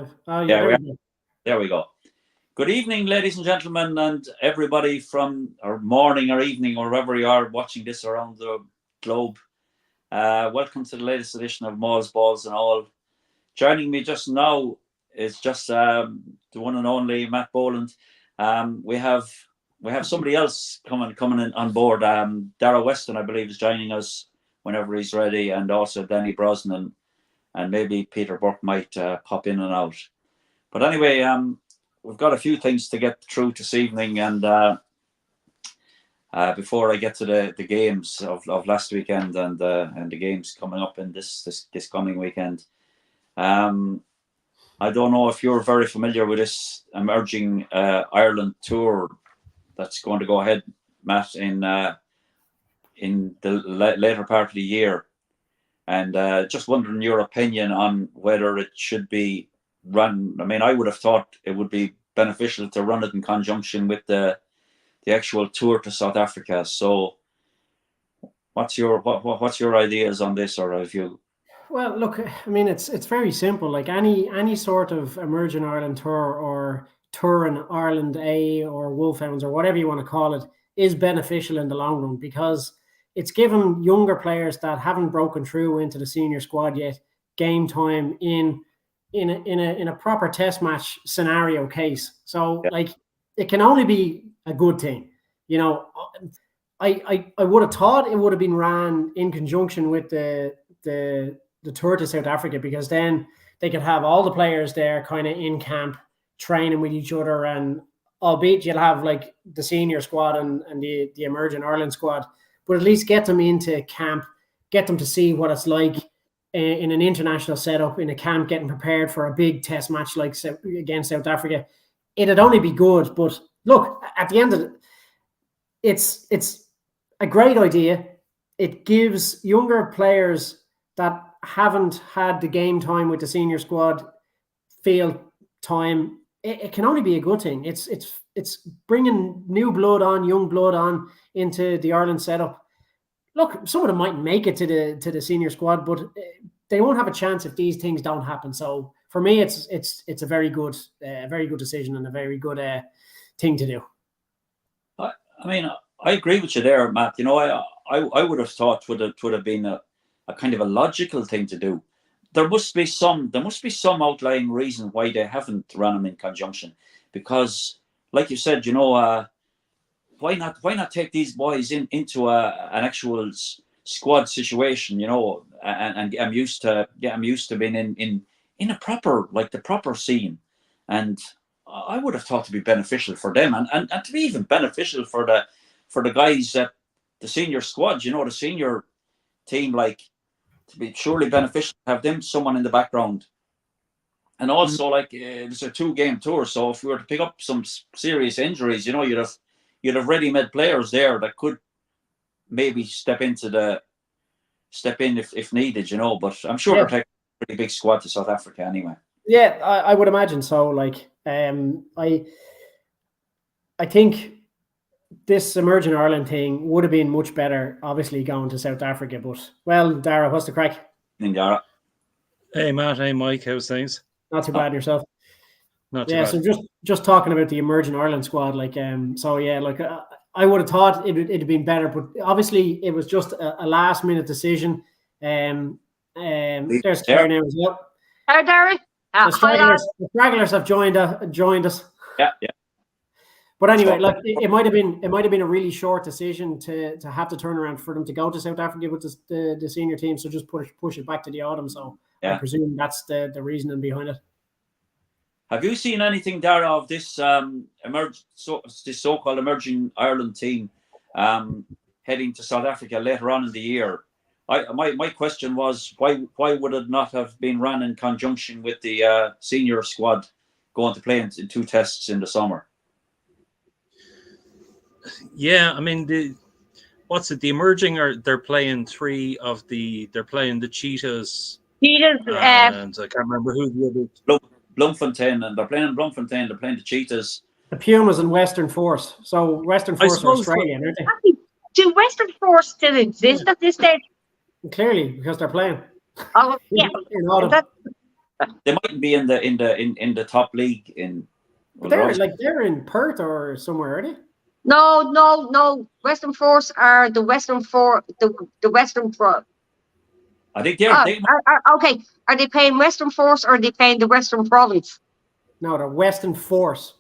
live. Oh, yeah, Yeah, there we go. there we go. Good evening, ladies and gentlemen, and everybody from or morning or evening or wherever you are watching this around the globe. Welcome to the latest edition of Mauls, Balls and All. Joining me just now is just the one and only Matt Boland. We have somebody else coming in on board. Dara Weston, I believe, is joining us whenever he's ready, and also Danny Brosnan, and maybe Peter Burke might pop in and out. But anyway, we've got a few things to get through this evening, and before I get to the games of last weekend and the games coming up in this coming weekend, I don't know if you're very familiar with this emerging Ireland tour that's going to go ahead, Matt, in the later part of the year, and just wondering your opinion on whether it should be run. I mean, I would have thought it would be beneficial to run it in conjunction with the actual tour to South Africa. So, what's your ideas on this, or have you? Well, look, I mean, it's very simple. Like any sort of emerging Ireland tour or tour in Ireland A or Wolfhounds or whatever you want to call it is beneficial in the long run, because it's given younger players that haven't broken through into the senior squad yet game time in a proper test match scenario case. So like it can only be a good thing. You know, I would have thought it would have been ran in conjunction with the tour to South Africa, because then they could have all the players there kind of in camp training with each other, and albeit you'll have like the senior squad and the emerging Ireland squad, but at least get them into camp, get them to see what it's like in an international setup in a camp, getting prepared for a big test match like against South Africa. It'd only be good. But look, at the end of it, it's a great idea. It gives younger players that haven't had the game time with the senior squad field time. It can only be a good thing. It's bringing new blood on, young blood on into the Ireland setup. Look, some of them might make it to the senior squad, but they won't have a chance if these things don't happen. So for me, it's a very good decision and a very good thing to do. I mean, I agree with you there, Matt. You know, I would have thought would have been a kind of a logical thing to do. There must be some outlying reason why they haven't run them in conjunction, because, like you said, you know, why not take these boys into an actual squad situation, you know, and get them used to being in a proper, like the proper scene, and I would have thought to be beneficial for them, and to be even beneficial for the guys at the senior squad, you know, the senior team, like, to be surely beneficial to have them someone in the background. And also, like, it's a 2-game tour, so if we were to pick up some serious injuries, you know, you'd have ready-made players there that could maybe step in if needed, you know. But I'm sure they're taking a pretty big squad to South Africa anyway. Yeah, I would imagine so. Like, I think this emerging Ireland thing would have been much better, obviously, going to South Africa. But, well, Dara, what's the crack? Dara. Hey, Matt. Hey, Mike. How's things? Not too bad yourself. Not too bad. So just talking about the emerging Ireland squad, like, so yeah, like I would have thought it'd been better, but obviously it was just a last minute decision. There's Claire now as well. Hi, Derry. The stragglers have joined us. Yeah. But anyway, like it might have been a really short decision to have to turn around for them to go to South Africa with the senior team. So just push it back to the autumn. So I presume that's the reasoning behind it. Have you seen anything, Dara, of this this so-called emerging Ireland team heading to South Africa later on in the year? My question was, why would it not have been run in conjunction with the senior squad going to play in 2 tests in the summer? Yeah, I mean, the emerging are they're playing the Cheetahs. And I can't remember who the other. Bloemfontein, and they're playing in Bloemfontein. They're playing the Cheetahs. The Pumas and Western Force. So Western Force are Australian, aren't they? Do Western Force still exist at this stage? Clearly, because they're playing. Oh, yeah. They mightn't be in the top league in. But they're in Perth or somewhere, are they? No. Western Force are the Western the Western Pro. I think okay. Are they playing Western Force or are they playing the Western Province? No, the Western Force.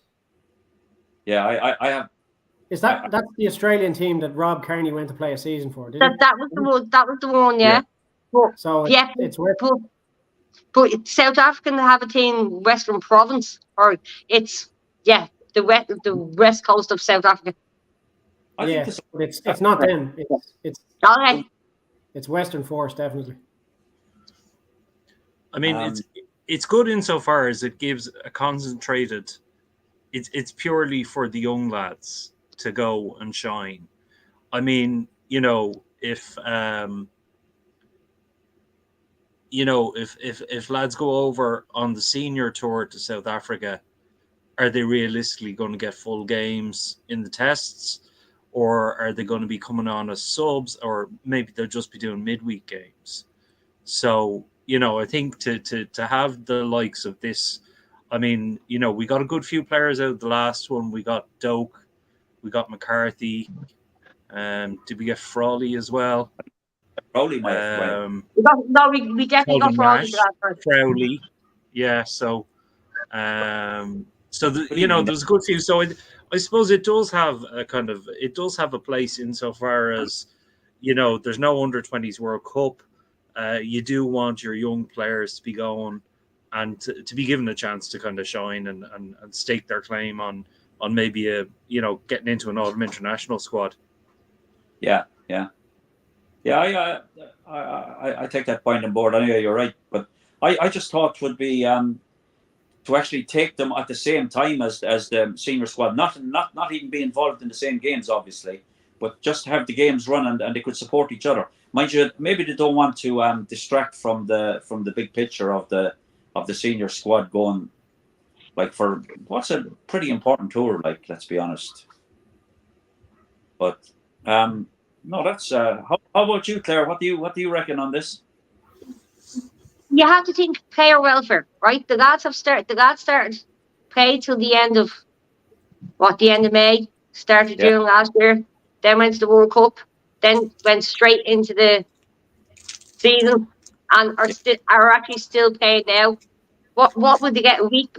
Yeah, I have. That's the Australian team that Rob Kearney went to play a season for? That was the one. That was the one. Yeah. But, so it's but South African have a team Western Province, or it's the west coast of South Africa. It's not them. It's okay. It's Western Force, definitely. I mean, it's good insofar as it gives a concentrated. It's purely for the young lads to go and shine. I mean, if if lads go over on the senior tour to South Africa, are they realistically going to get full games in the tests, or are they going to be coming on as subs, or maybe they'll just be doing midweek games? So, I think to have the likes of this, I mean, we got a good few players out the last one. We got Doak, we got McCarthy. Did we get Frawley as well? Frawley might have we definitely got Frawley. Frawley, yeah. So, there's a good few. So I suppose it does have a place insofar as, there's no under-20s World Cup. You do want your young players to be going and to be given a chance to kind of shine and stake their claim on maybe getting into an autumn international squad. Yeah. I take that point on board. Anyway, you're right, but I just thought would be to actually take them at the same time as the senior squad, not even be involved in the same games, obviously, but just have the games run and they could support each other. Mind you, maybe they don't want to distract from the big picture of the senior squad going, like, for what's a pretty important tour. Like, let's be honest. But no, that's how about you, Claire? What do you reckon on this? You have to think player welfare, right? The lads started play till the end of May, started June last year, then went to the World Cup, then went straight into the season and are actually still playing now. What would they get, a week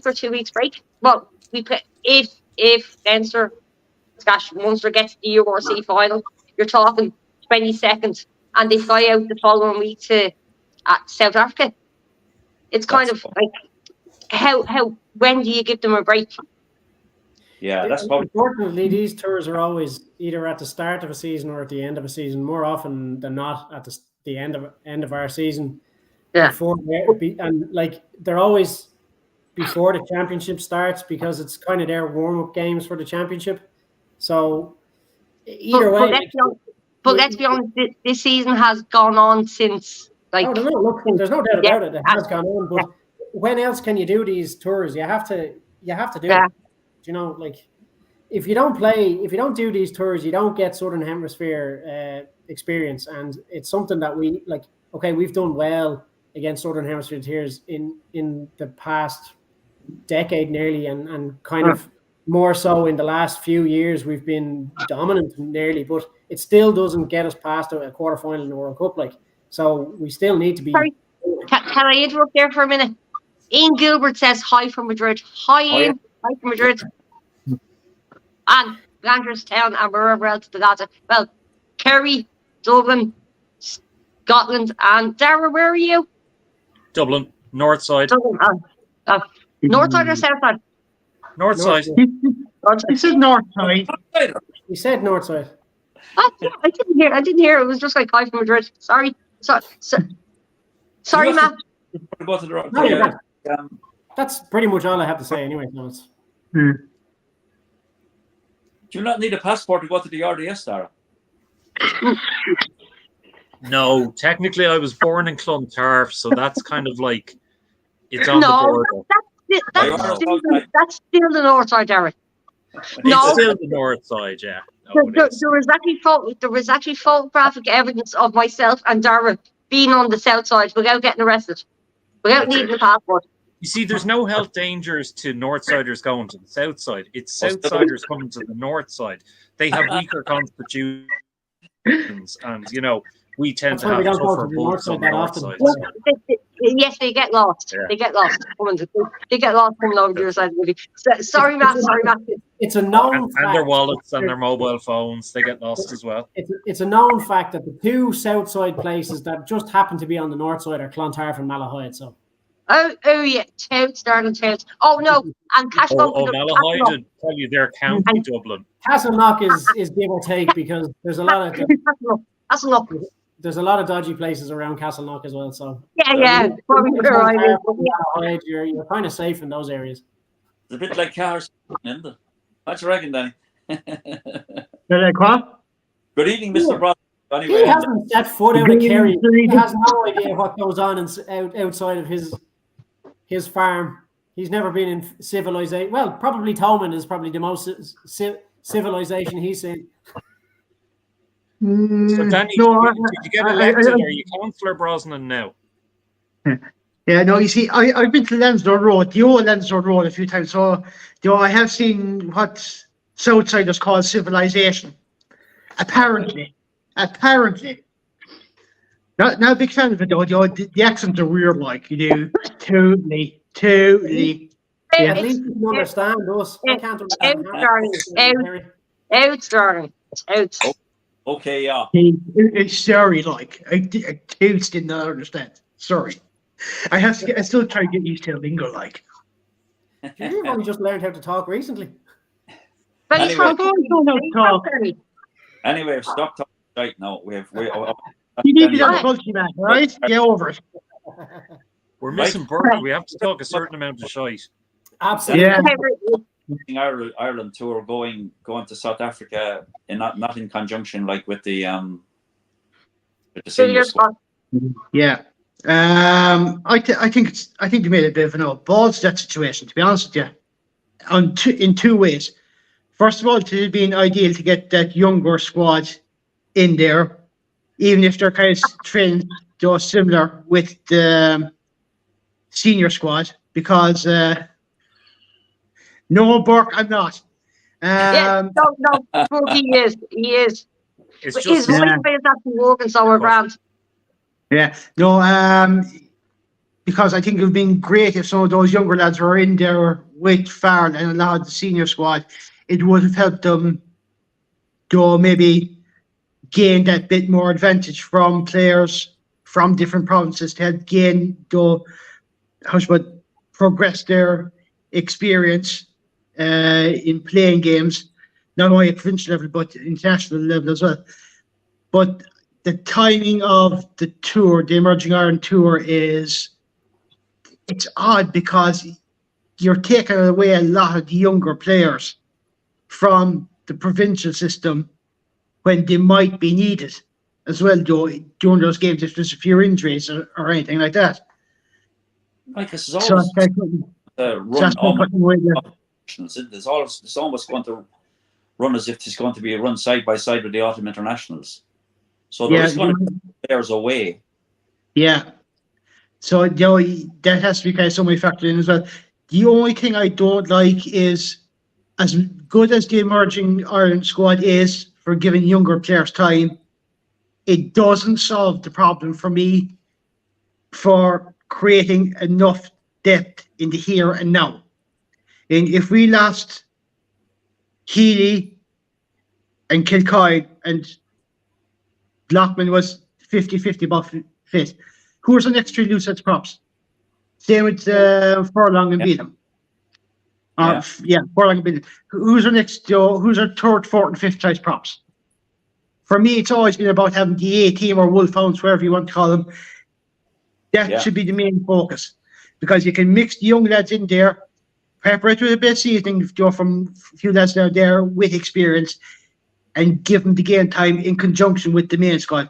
or 2 weeks break? Well, we play if Munster gets the URC final, you're talking 22nd, and they fly out the following week to South Africa. It's kind of like how when do you give them a break? Yeah, that's probably. Unfortunately, these tours are always either at the start of a season or at the end of a season. More often than not, at the end of our season. Yeah. They're always before the championship starts because it's kind of their warm-up games for the championship. So either way. Let's be honest. This season has gone on since. There's no doubt about it. It has gone on, but when else can you do these tours? You have to do it. If you don't do these tours, you don't get Southern Hemisphere experience, and it's something that we've done well against Southern Hemisphere tiers in the past decade nearly, and kind of more so in the last few years we've been dominant nearly, but it still doesn't get us past a quarterfinal in the World Cup. So we still need to be. Sorry, can I interrupt there for a minute? Ian Gilbert says hi from Madrid. Hi, Ian. Hi from Madrid. And Landristown and wherever else the lads are. Well, Kerry, Dublin, Scotland, and Dara, where are you? Dublin, north side. Dublin, north side or south side? North side. He said north side. He said north side. I didn't hear. It was just like hi from Madrid. Sorry, Matt. That's pretty much all I have to say anyway. So it's. Do you not need a passport to go to the RDS, Dara? No, technically I was born in Clontarf, so that's kind of like it's on the border. That's still the north side, Derek. It's still the north side, yeah. There was actually photographic evidence of myself and Dara being on the south side without getting arrested. without needing a passport. You see, there's no health dangers to Northsiders going to the South side. It's Oh, so- Southsiders coming to the North side. They have weaker constitutions, and we tend That's to why we have don't go tougher to the North bulls side on the that North often. side. Yes, they get lost. Yeah. They get lost. They get lost coming over your side of the movie. Sorry, Matt. It's a known fact. And their wallets and their mobile phones, they get lost as well. It's a known fact that the two south side places that just happen to be on the north side are Clontarf and Malahide. So. Oh yeah, Touts, darling Touts. Oh no, and Cashmore. Malahide, I tell you, they're County Dublin. Castleknock is give or take because there's a lot of That's enough. there's a lot of dodgy places around Castleknock as well. So Yeah. Probably right. Malahide, you're kind of safe in those areas. It's a bit like cars, isn't it? What you reckon, Danny? They're like what? Good evening, Mr. Broad. He Anyway, hasn't set foot out of Kerry. He has no idea what goes on outside of his farm. He's never been in civilization. Well, probably Thomond is probably the most civilization he's seen. So, Danny, No, did you get elected? Are you Councillor Brosnan now? Yeah, no, you see, I've been to Lansdowne Road, the old Lansdowne Road a few times, so I have seen what Southsiders call civilization. Apparently. Not a big fan of it though, the accents are weird, like, totally. At least you can understand us. I can't understand. Out, darling. Out. okay, yeah. It's sorry, like, I toots did not understand. Sorry. I still try to get used to the lingo, like. You've only just learned how to talk recently. But Anyway. you don't know how to talk. Anyway, stop talking right now. You need to get a culture back, right? Get over it. We're missing Burke. We have to talk a certain amount of shite. Absolutely. Yeah. Ireland tour going to South Africa and not in conjunction like with the senior squad. Yeah. I think they made a bit of an balls that situation, to be honest with you. In two ways. First of all, it would have been ideal to get that younger squad in there, even if they're kind of trained just similar with the senior squad, because no, Burke, I'm not. No, Burke, he is. It's His just voice is actually working, so we're grand. Yeah, no, because I think it would have been great if some of those younger lads were in there with Farrell and a lot of the senior squad. It would have helped them to maybe gain that bit more advantage from players from different provinces to help gain, progress their experience in playing games, not only at provincial level but international level as well. But the timing of the tour, the Emerging Ireland Tour, it's odd because you're taking away a lot of the younger players from the provincial system when they might be needed as well, during those games if there's a few injuries or anything like that. Like this is always it's almost going to run as if it's going to be run side by side with the autumn internationals. So there's going to be players away. Yeah. So that has to be kind of somebody factored in as well. The only thing I don't like is, as good as the Emerging Ireland squad is for giving younger players time, it doesn't solve the problem for me for creating enough depth in the here and now. And if we lost Healy and Kilcoy and Lockman was 50-50 about fit, who's the next three loose sets props? Same with Furlong and Beatham. Furlong and Beatham. Who's our next? Who's our third, fourth, and fifth choice props? For me, it's always been about having the A team or Wolfhounds, whatever you want to call them. That should be the main focus, because you can mix the young lads in there, prepare with a bit of seasoning from a few lads down there with experience, and give them the game time in conjunction with the main squad.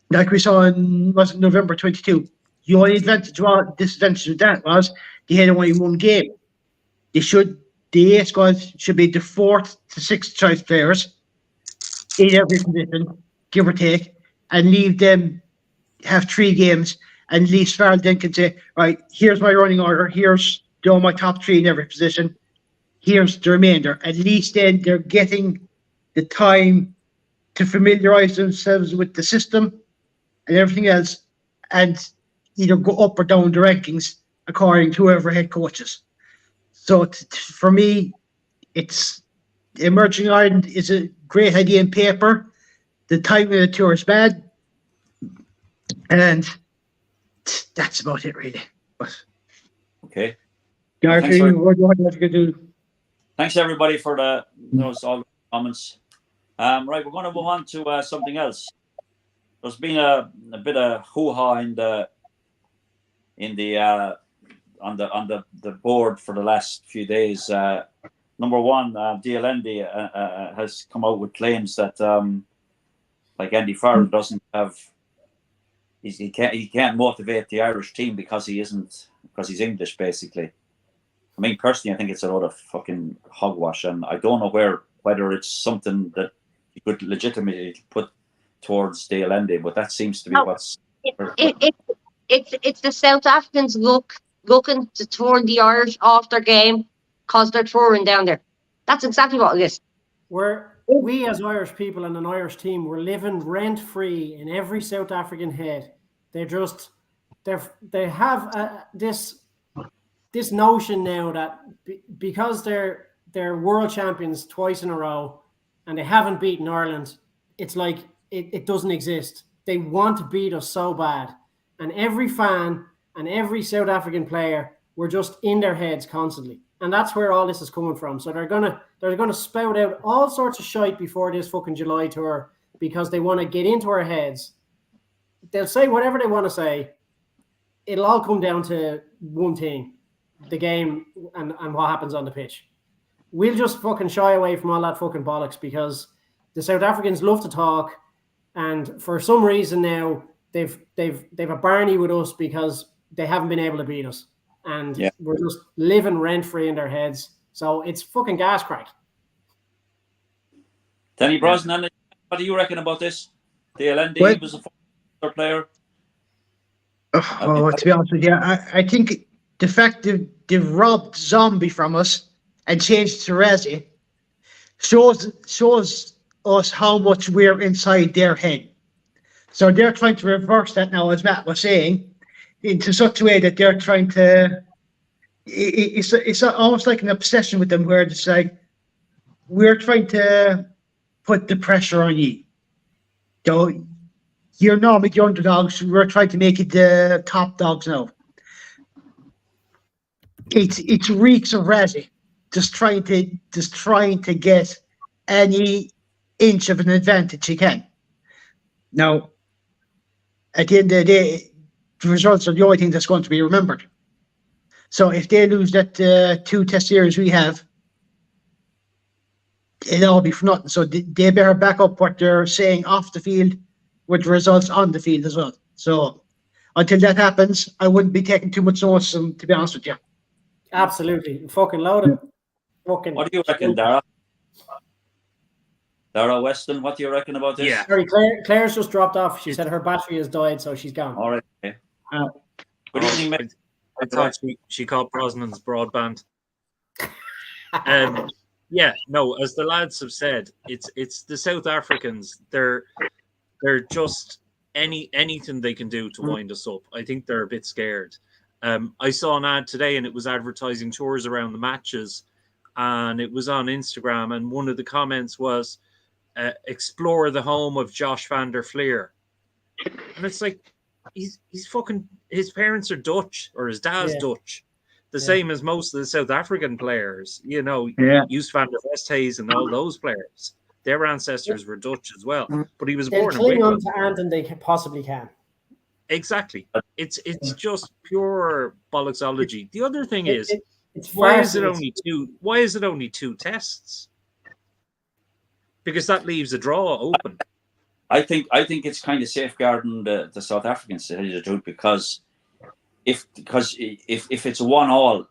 Like we saw in November 22. The only disadvantage of that was they had only one game. The A squad should be the fourth to sixth choice players in every position, give or take, and leave them have 3 games And Lee Farrell then can say, right, here's my running order. Here's my top three in every position. Here's the remainder. At least then they're getting the time to familiarize themselves with the system and everything else, and either go up or down the rankings according to whoever head coaches. So for me, it's Emerging Ireland is a great idea in paper. The timing of the tour is bad, and that's about it, really. But Okay. Gareth, what do you have to do? Thanks everybody for those all the comments. Right, we're going to move on to something else. There's been a bit of hoo-ha on the board for the last few days. Number one, DLND has come out with claims that like Andy Farrell doesn't have. He can't motivate the Irish team because he's English, basically. I mean, personally, I think it's a lot of fucking hogwash, and I don't know whether it's something that you could legitimately put towards Dale Endy, but that seems to be what's. It's the South Africans looking to turn the Irish off their game because they're touring down there. That's exactly what it is. We as Irish people and an Irish team, we're living rent free in every South African head. They have this notion now that because they're world champions twice in a row and they haven't beaten Ireland, it's like it doesn't exist. They want to beat us so bad, and every fan and every South African player were just in their heads constantly. And that's where all this is coming from. So they're gonna spout out all sorts of shite before this fucking July tour because they want to get into our heads. They'll say whatever they want to say. It'll all come down to one thing: the game and what happens on the pitch. We'll just fucking shy away from all that fucking bollocks because the South Africans love to talk, and for some reason now they've a Barney with us because they haven't been able to beat us. And we're just living rent-free in their heads. So it's fucking gas crack. Danny Brosnan, what do you reckon about this? The LND was a former player. To be honest with you, I think the fact that they've robbed Zombie from us and changed to Razzie shows us how much we're inside their head. So they're trying to reverse that now, as Matt was saying, into such a way that they're trying to. It's almost like an obsession with them, where it's like we're trying to put the pressure on you. So you're normally the underdogs. We're trying to make it the top dogs now. It's reeks of Razzie, just trying to get any inch of an advantage you can. Now, at the end of the day, the results are the only thing that's going to be remembered. So if they lose that 2 test series we have, it'll all be for nothing. So they better back up what they're saying off the field with the results on the field as well. So until that happens, I wouldn't be taking too much notice, to be honest with you. Absolutely. Fucking loaded. What do you reckon, Dara? Dara Weston, what do you reckon about this? Yeah. Sorry, Claire's just dropped off. She said her battery has died, so she's gone. All right. Okay. Good evening, mate. I thought she called Brosnan's broadband. Yeah, no, as the lads have said, it's the South Africans. They're just anything they can do to wind us up. I think they're a bit scared. I saw an ad today, and it was advertising tours around the matches, and it was on Instagram, and one of the comments was, explore the home of Josh van der Fleer. And it's like, he's fucking, his parents are Dutch, or his dad's Dutch. The same as most of the South African players, Joos van der Westhuizen and all those players. Their ancestors were Dutch as well. But he was born in Wicklow. They'll cling on to Anton they possibly can. Exactly. It's just pure bollocksology. The other thing is, why is it only 2 tests? Because that leaves a draw open. I think it's kind of safeguarding the South Africans, to tell you the truth, because if it's a 1-1,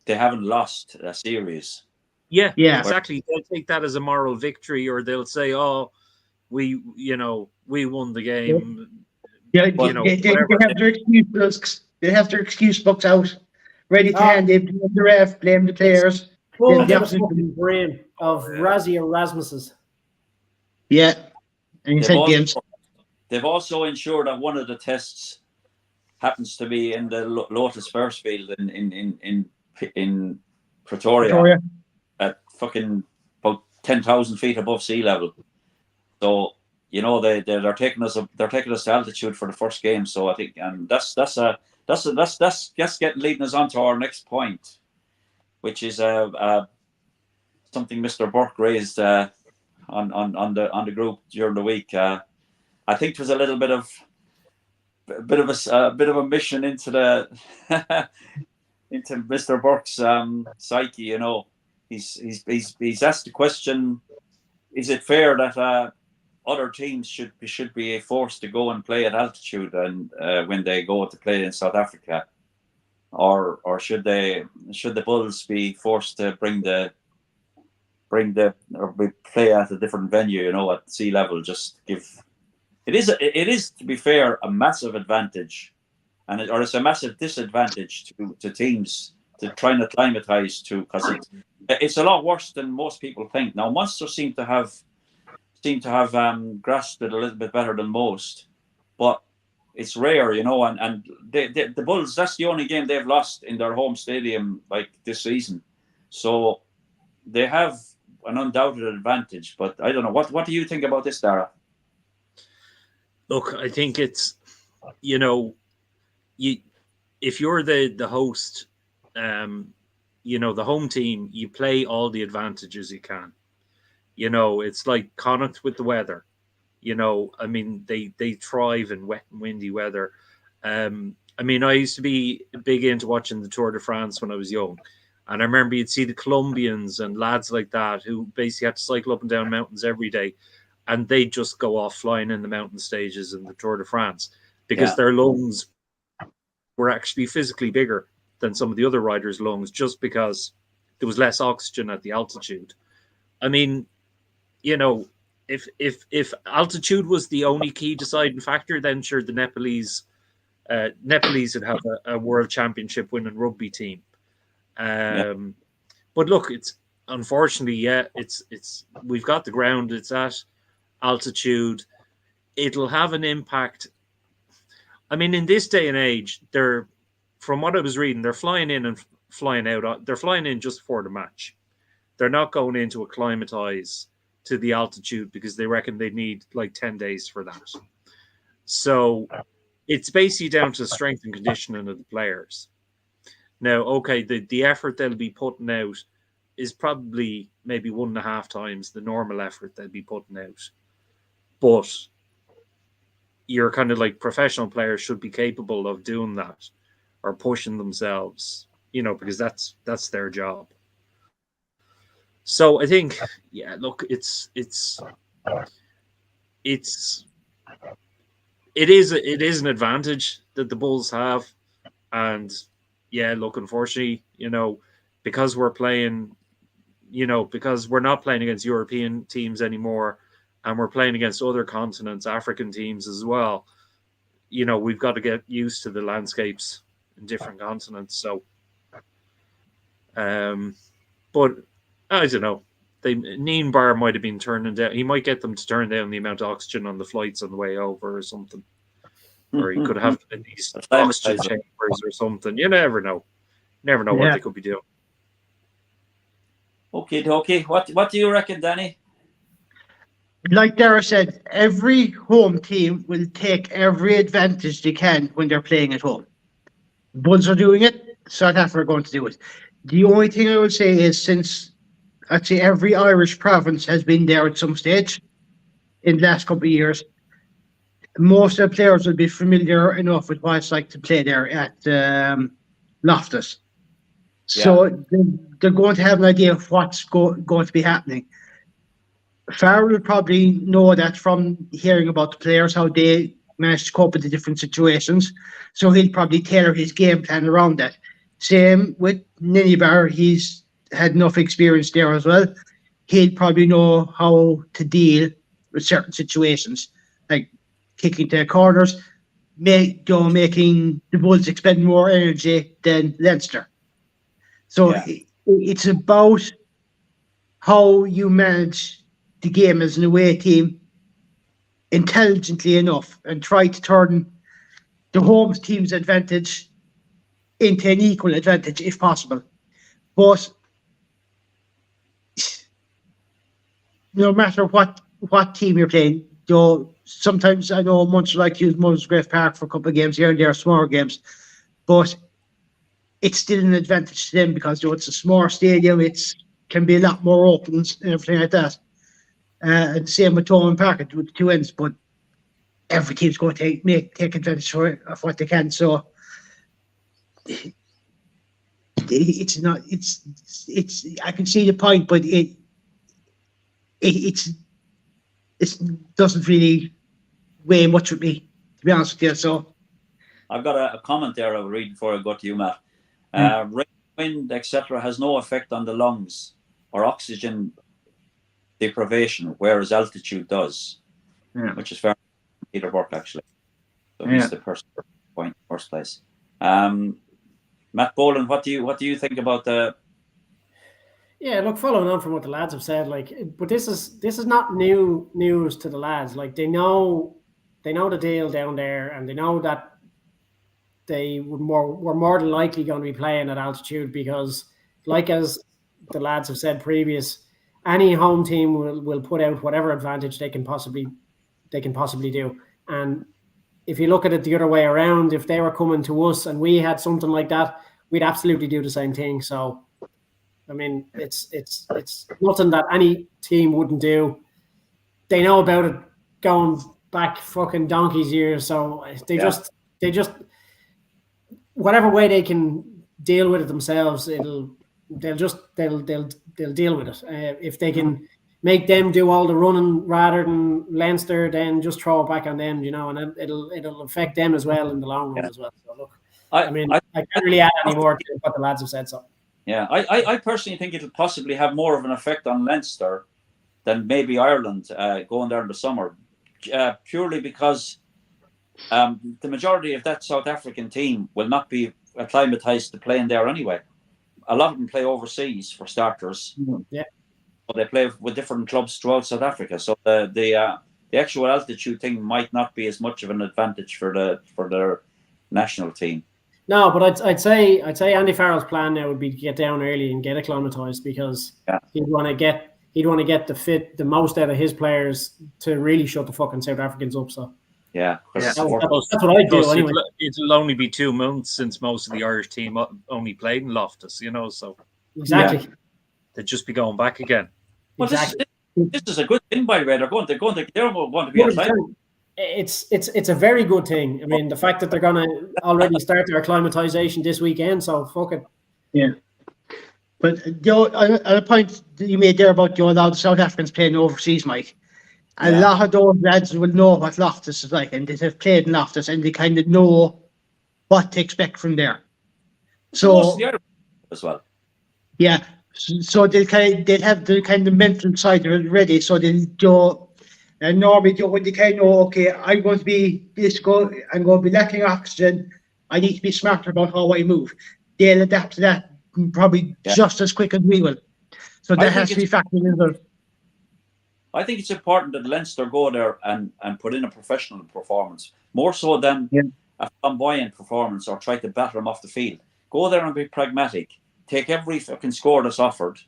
they haven't lost a series. Yeah, exactly. They'll take that as a moral victory, or they'll say, "Oh, we won the game Yeah, But they whatever. have their excuse books. They have their excuse books out, ready to Ah, hand. They blame the ref, blame the it's players. full They to the absolutely, fucking brim of Yeah. Razzie Erasmuses. yeah. And they've inside also games. they've also ensured that one of the tests happens to be in the Lotus First Field in Pretoria Victoria. at fucking about 10,000 feet above sea level. So they're taking us to altitude for the first game. So I think, and that's getting leading us on to our next point, which is something Mr. Burke raised on the group during the week. I think there was a little bit of a mission into the into Mr. Burke's psyche. You know, he's asked the question: is it fair that other teams should be forced to go and play at altitude and when they go to play in South Africa, or should the Bulls be forced to or play at a different venue? You know, at sea level, just give. It is to be fair a massive advantage, or it's a massive disadvantage to teams to try and acclimatise to, because it's a lot worse than most people think. Now, Munster seem to have grasped it a little bit better than most, but it's rare, you know. And the Bulls, that's the only game they've lost in their home stadium like this season, so they have an undoubted advantage. But I don't know, what do you think about this, Dara? Look, I think it's, you if you're the host, the home team, you play all the advantages you can. It's like Connacht with the weather. I mean, they thrive in wet and windy weather. I used to be big into watching the Tour de France when I was young. And I remember you'd see the Colombians and lads like that who basically had to cycle up and down mountains every day. And they'd just go off flying in the mountain stages in the Tour de France because their lungs were actually physically bigger than some of the other riders' lungs, just because there was less oxygen at the altitude. I mean, if altitude was the only key deciding factor, then sure, the Nepalese would have a world championship winning rugby team. But look, it's unfortunately, it's we've got the ground. It's at altitude. It'll have an impact. I mean, in this day and age, from what I was reading, they're flying in and flying out. They're flying in just for the match. They're not going in to acclimatize to the altitude because they reckon they need like 10 days for that. So it's basically down to strength and conditioning of the players. Now, okay, the effort they'll be putting out is probably maybe 1.5 times the normal effort they'll be putting out. But you're kind of like, professional players should be capable of doing that or pushing themselves, because that's their job. So I think, look, it is an advantage that the Bulls have. And look, unfortunately, because we're playing, because we're not playing against European teams anymore, and we're playing against other continents, African teams as well, we've got to get used to the landscapes in different continents. So, but I don't know. Nienbar might have been turning down. He might get them to turn down the amount of oxygen on the flights on the way over or something. Or he could have these oxygen chambers or something. You never know. Never know what they could be doing. Okay. What do you reckon, Danny? Like Dara said, every home team will take every advantage they can when they're playing at home. Bulls are doing it. South Africa are going to do it. The only thing I would say is, since I'd say every Irish province has been there at some stage in the last couple of years, most of the players will be familiar enough with what it's like to play there at Loftus. So they're going to have an idea of what's going to be happening. Farrell will probably know that from hearing about the players, how they manage to cope with the different situations. So he'll probably tailor his game plan around that. Same with Nienbar. He's had enough experience there as well. He'll probably know how to deal with certain situations, like kicking to corners. making the Bulls expend more energy than Leinster. So it's about how you manage the game as an away team intelligently enough and try to turn the home team's advantage into an equal advantage if possible. But no matter what team you're playing, though sometimes I know Munster like to use Musgrave Park for a couple of games here and there, smaller games, but it's still an advantage to them because though it's a small stadium, it's can be a lot more open and everything like that. And same with Thomond Park with the two ends, but every team's going to take advantage of what they can. So it's not. It's. I can see the point, but it doesn't really weigh much with me, to be honest with you. So I've got a comment there I'll read before I go to you, Matt. Rain, wind, etc. has no effect on the lungs or oxygen deprivation, whereas altitude does, which is fair. Peter Burke, actually. So he's the first point in the first place. Matt Boland, what do you think about the? Yeah, look, following on from what the lads have said, but this is not new news to the lads. Like they know the deal down there, and they know that they were more than likely going to be playing at altitude because, like as the lads have said previous, any home team will put out whatever advantage they can possibly do. And if you look at it the other way around, if they were coming to us and we had something like that, we'd absolutely do the same thing. So, I mean, it's nothing that any team wouldn't do. They know about it going back fucking donkey's years. So they just whatever way they can deal with it themselves, they'll deal with it. If they can make them do all the running rather than Leinster, then just throw it back on them, and it'll affect them as well in the long run as well. So look, I can't really add any more to what the lads have said. So yeah, I personally think it'll possibly have more of an effect on Leinster than maybe Ireland going there in the summer, purely because the majority of that South African team will not be acclimatized to playing there anyway. A lot of them play overseas for starters. Yeah. But they play with different clubs throughout South Africa. So the actual altitude thing might not be as much of an advantage for their national team. No, but I'd say Andy Farrell's plan now would be to get down early and get acclimatized because he'd want to get the most out of his players to really shut the fucking South Africans up. So that's what I do anyway. It'll only be 2 months since most of the Irish team only played in Loftus, so exactly they'd just be going back again. Well, exactly. This is a good thing, by the way. They're going to be acclimatized. It's a very good thing. I mean, the fact that they're going to already start their acclimatization this weekend, so fuck it. Yeah. But Joe, on a point that you made there about a lot of South Africans playing overseas, Mike, a lot of those lads will know what Loftus is like, and they have played in Loftus, and they kind of know what to expect from there. So as well. Yeah. So they'll have the kind of mental side ready, so they'll go. And normally, when they kind of know, okay, I'm going to be I'm going to be lacking oxygen. I need to be smarter about how I move. They'll adapt to that probably just as quick as we will. So that has to be factored in there. I think it's important that Leinster go there and put in a professional performance, more so than a flamboyant performance or try to batter them off the field. Go there and be pragmatic. Take every fucking score that's offered.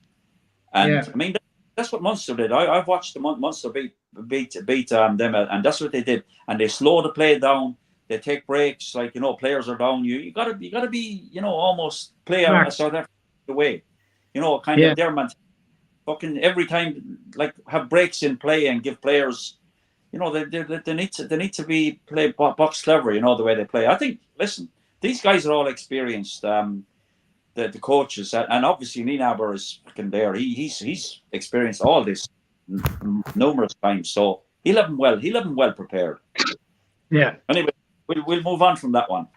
And I mean, that's what Munster did. I've watched the Munster beat them, and that's what they did. And they slow the play down. They take breaks, players are down. You gotta be, almost play a South African way. Their mentality. Fucking every time, have breaks in play and give players, they need to be play box clever. The way they play. I think. Listen, these guys are all experienced. The coaches and obviously Nienaber is fucking there. He's experienced all this numerous times, so he'll have them well prepared. Yeah. Anyway, we'll move on from that one.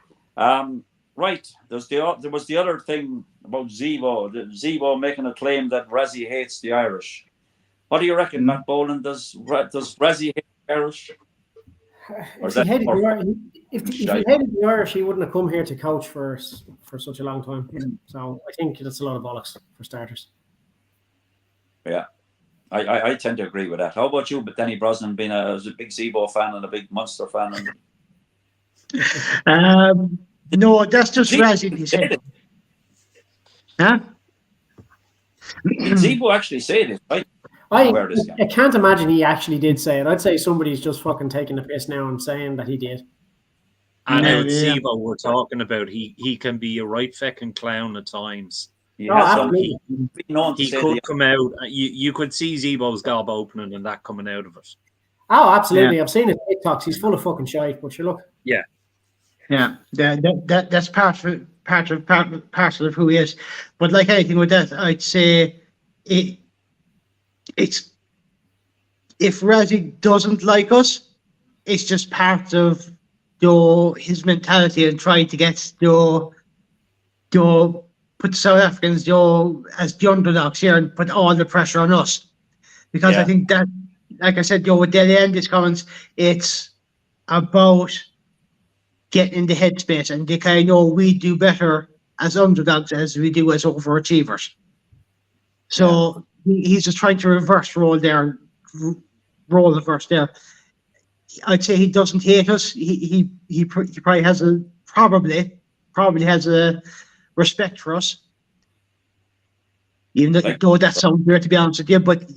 Right. There was the other thing about Zebo making a claim that Razzie hates the Irish. What do you reckon, Matt Boland? Does Razzie hate the Irish? Or is If he that hated more the Irish, if he shite? hated the Irish, he wouldn't have come here to coach for such a long time. So I think that's a lot of bollocks for starters. Yeah. I tend to agree with that. How about you? But Danny Brosnan being a big Zebo fan and a big Munster fan, and No, that's just Zebo Razzie in his said head. it. Huh? Did Zebo actually say this? Right? I Where this guy? I can't imagine he actually did say it. I'd say somebody's just fucking taking the piss now and saying that he did. And now Maybe, it's yeah. Zebo we're talking about. He can be a right fecking clown at times. He Oh, has done. absolutely. He's been known to He say could the come out. You could see Zebo's gob opening and that coming out of it. Oh, absolutely. I've seen his TikToks. He's full of fucking shite, but you look. Yeah, that's part of who he is. But like anything with that, I'd say it's if Razzie doesn't like us, it's just part of his mentality and trying to get put South Africans as the underdogs here and put all the pressure on us. Because I Yeah. think that, like I said, with Dead End his comments, it's about getting in the headspace and they kind of know we do better as underdogs as we do as overachievers. So he's just trying to reverse role there, role reverse there. I'd say he doesn't hate us. He probably has a respect for us. Even though that sounds weird to be honest with you, but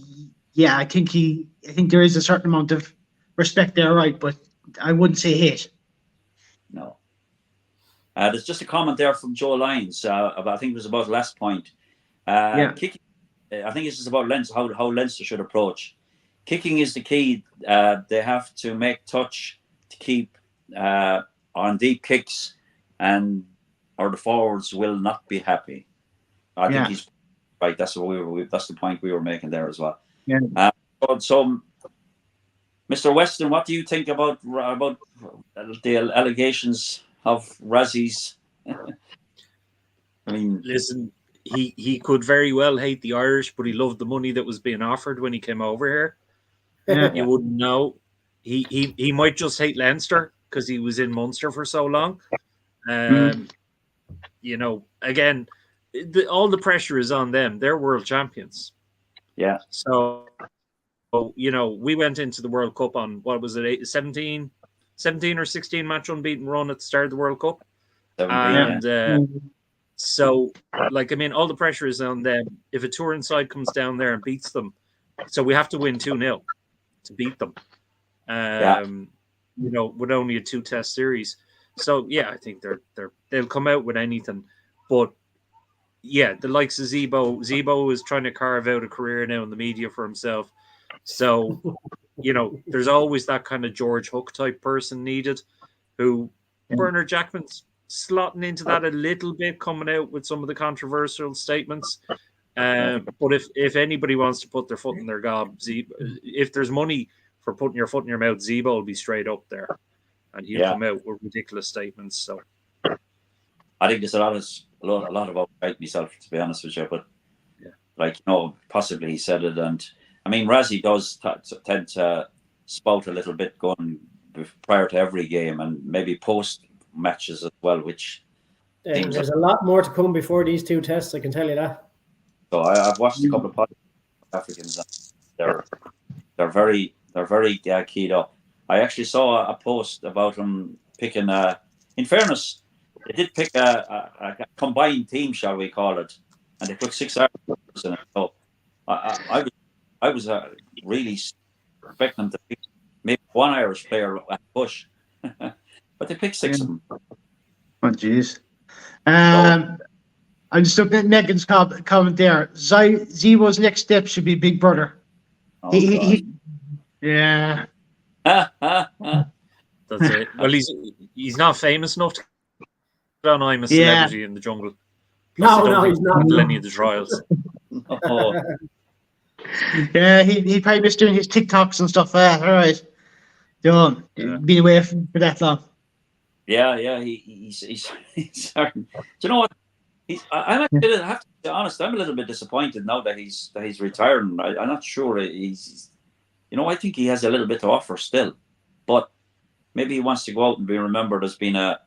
yeah, I think there is a certain amount of respect there, right? But I wouldn't say hate. No. There's just a comment there from Joe Lyons. I think it was about the last point. Kicking. I think this is about Leinster, how Leinster should approach. Kicking is the key. They have to make touch to keep on deep kicks, or the forwards will not be happy. I think he's right. That's what that's the point we were making there as well. Yeah. So, Mr. Weston, what do you think about the allegations of Razzie's? I mean, listen, he could very well hate the Irish, but he loved the money that was being offered when he came over here. Yeah. You wouldn't know. He might just hate Leinster because he was in Munster for so long. You know, again, all the pressure is on them. They're world champions. Yeah. So, you know, we went into the World Cup on, what was it, 17 or 16 match unbeaten run at the start of the World Cup. 17, And so, like, I mean, all the pressure is on them. If a touring side comes down there and beats them, so we have to win 2-0 to beat them. You know, with only a 2-test series. So yeah, I think they'll come out with anything. But yeah, the likes of Zebo is trying to carve out a career now in the media for himself. So, you know, there's always that kind of George Hook type person needed, who Bernard Jackman's slotting into that a little bit, coming out with some of the controversial statements. But if anybody wants to put their foot in their gob, if there's money for putting your foot in your mouth, Zebo will be straight up there, and he'll come out with ridiculous statements. So I think there's a lot of outright myself, to be honest with you. But like, you know, possibly he said it, and I mean, Razzie does tend to spout a little bit going prior to every game, and maybe post matches as well, which there's a lot more to come before these 2 tests. I can tell you that. So I've watched a couple of podcasts of Africans. They're very keyed up. I actually saw a post about them picking. In fairness, they did pick a combined team, shall we call it, and they put 6 Irish in it. So I was really expecting them to pick maybe 1 Irish player at push, but they picked 6 of them. Oh jeez. I'm just looking at Megan's comment there. Zebo's next step should be Big Brother. Yeah. That's it. Well, he's not famous enough to get on I'm a Celebrity in the Jungle. No, he's not. Any of the trials. Yeah, he probably missed doing his TikToks and stuff. All right. Been away for that long. Yeah, he's certain. Do you know what? I'm actually, I have to be honest, I'm a little bit disappointed now that he's retiring. I'm not sure he's. You know, I think he has a little bit to offer still, but maybe he wants to go out and be remembered as being a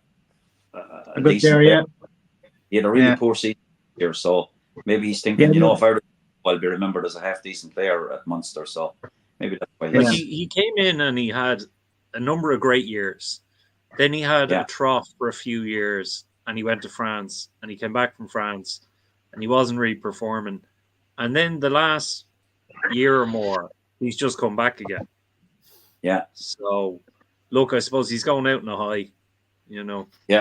Good decent there, player. yeah. He had a really Yeah. poor season here, so maybe he's thinking, Yeah, if I'll be remembered as a half decent player at Munster, so maybe that's why Like Yeah. he came in and he had a number of great years. Then he had a trough for a few years, and he went to France, and he came back from France, and he wasn't really performing. And then the last year or more, he's just come back again. Yeah. So, look, I suppose he's going out in a high, you know. Yeah.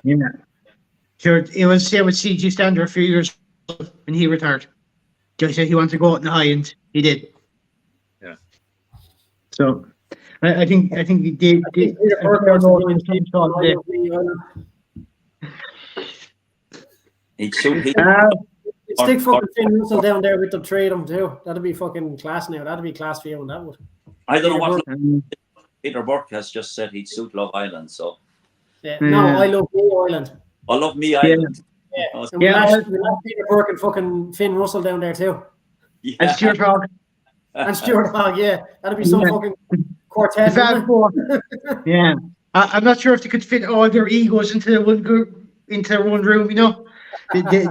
Sure, it was same with CG Stander a few years when he retired. He said he wanted to go out in the high, and he did. Yeah. So I think he did. Peter I Burke don't wants know to be what in he thought today. He'd suit Stick fucking Finn Russell down there with the three of them too. That'd be fucking class now. That'd be class viewing. That would. I don't know Peter what Burke. Peter Burke has just said he'd suit Love Island, so Yeah. No, I love New Ireland. I love me Island. Yeah. Oh, And we'll have Peter Burke and fucking Finn Russell down there too. yeah. And Stuart Hogg. And Stuart Hogg, yeah. That'd be some Yeah. fucking quartet. The Fab Four. Yeah. I'm not sure if they could fit all their egos into one group, into one room, you know. Well, if they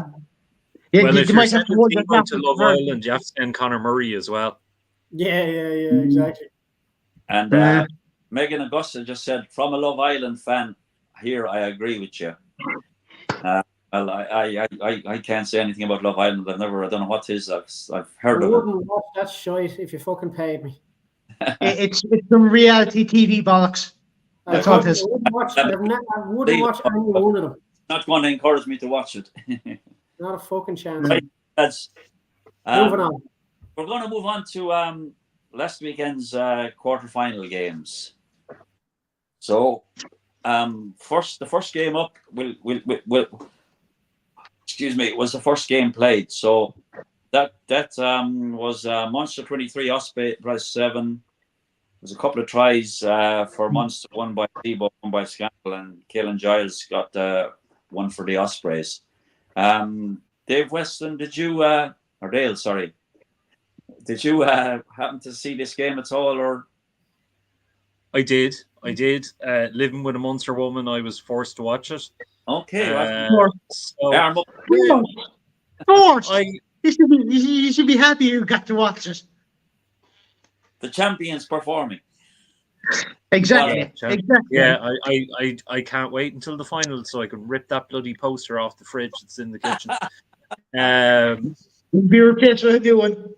you're might have to sending hold people their to Love Island, you have to send Conor Murray as well. Yeah, exactly. And Megan Augusta just said, from a Love Island fan, here I agree with you. Well, I can't say anything about Love Island. I don't know what it is. I've heard I of it. wouldn't watch that shite if you fucking paid me. It's some reality TV bollocks. That's all it is. I wouldn't watch any one of them. Not going to encourage me to watch it. Not a fucking chance. Right, lads. Moving on. We're going to move on to last weekend's quarterfinal games. So, the first game up was the first game played. So that was Munster 23, Osprey 7. There's a couple of tries for Munster, one by Thibault, one by Scannell, and Caelan Giles got one for the Ospreys. Dave Weston, did you happen to see this game at all? Or I did. Living with a Munster woman, I was forced to watch it. Okay. You should be happy you got to watch it. The champions performing. Exactly. Yeah, I can't wait until the final so I can rip that bloody poster off the fridge that's in the kitchen. Be replaced with a new one.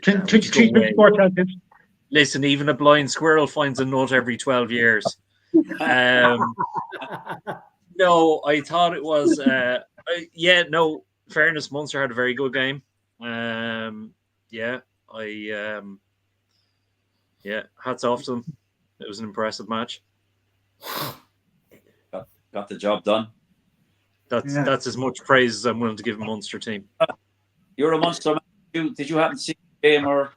23 sport champions. Listen, even a blind squirrel finds a nut every 12 years. No, I thought it was. Fairness, Munster had a very good game. Hats off to them. It was an impressive match. Got the job done. That's as much praise as I'm willing to give a Munster team. You're a Munster man. Did you happen to see the game or?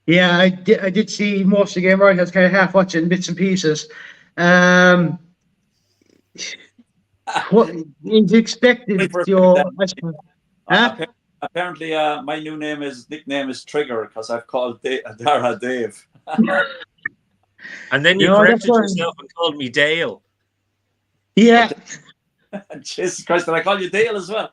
Yeah, I did see most of the game. Right, I was kind of half watching bits and pieces. What is expected? Apparently, my nickname is Trigger because I've called Dara Dave. And then you corrected yourself and called me Dale. Yeah. Jesus Christ, did I call you Dale as well?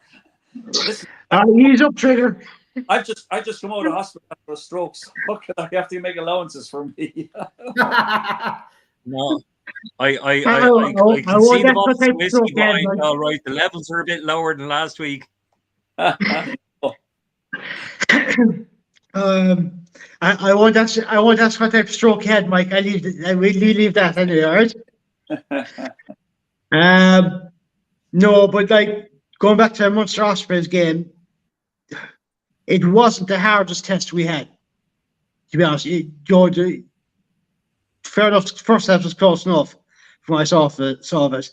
Listen, he's up, Trigger. I've just come out of hospital after a stroke. So I have to make allowances for me. No. I can see the bottles of whiskey wine. All right, the levels are a bit lower than last week. I won't ask what type of stroke he had, Mike. We'll leave that anyway, all right? No, but going back to the Munster Ospreys game, it wasn't the hardest test we had. To be honest, fair enough. The first half was close enough from what I saw of it.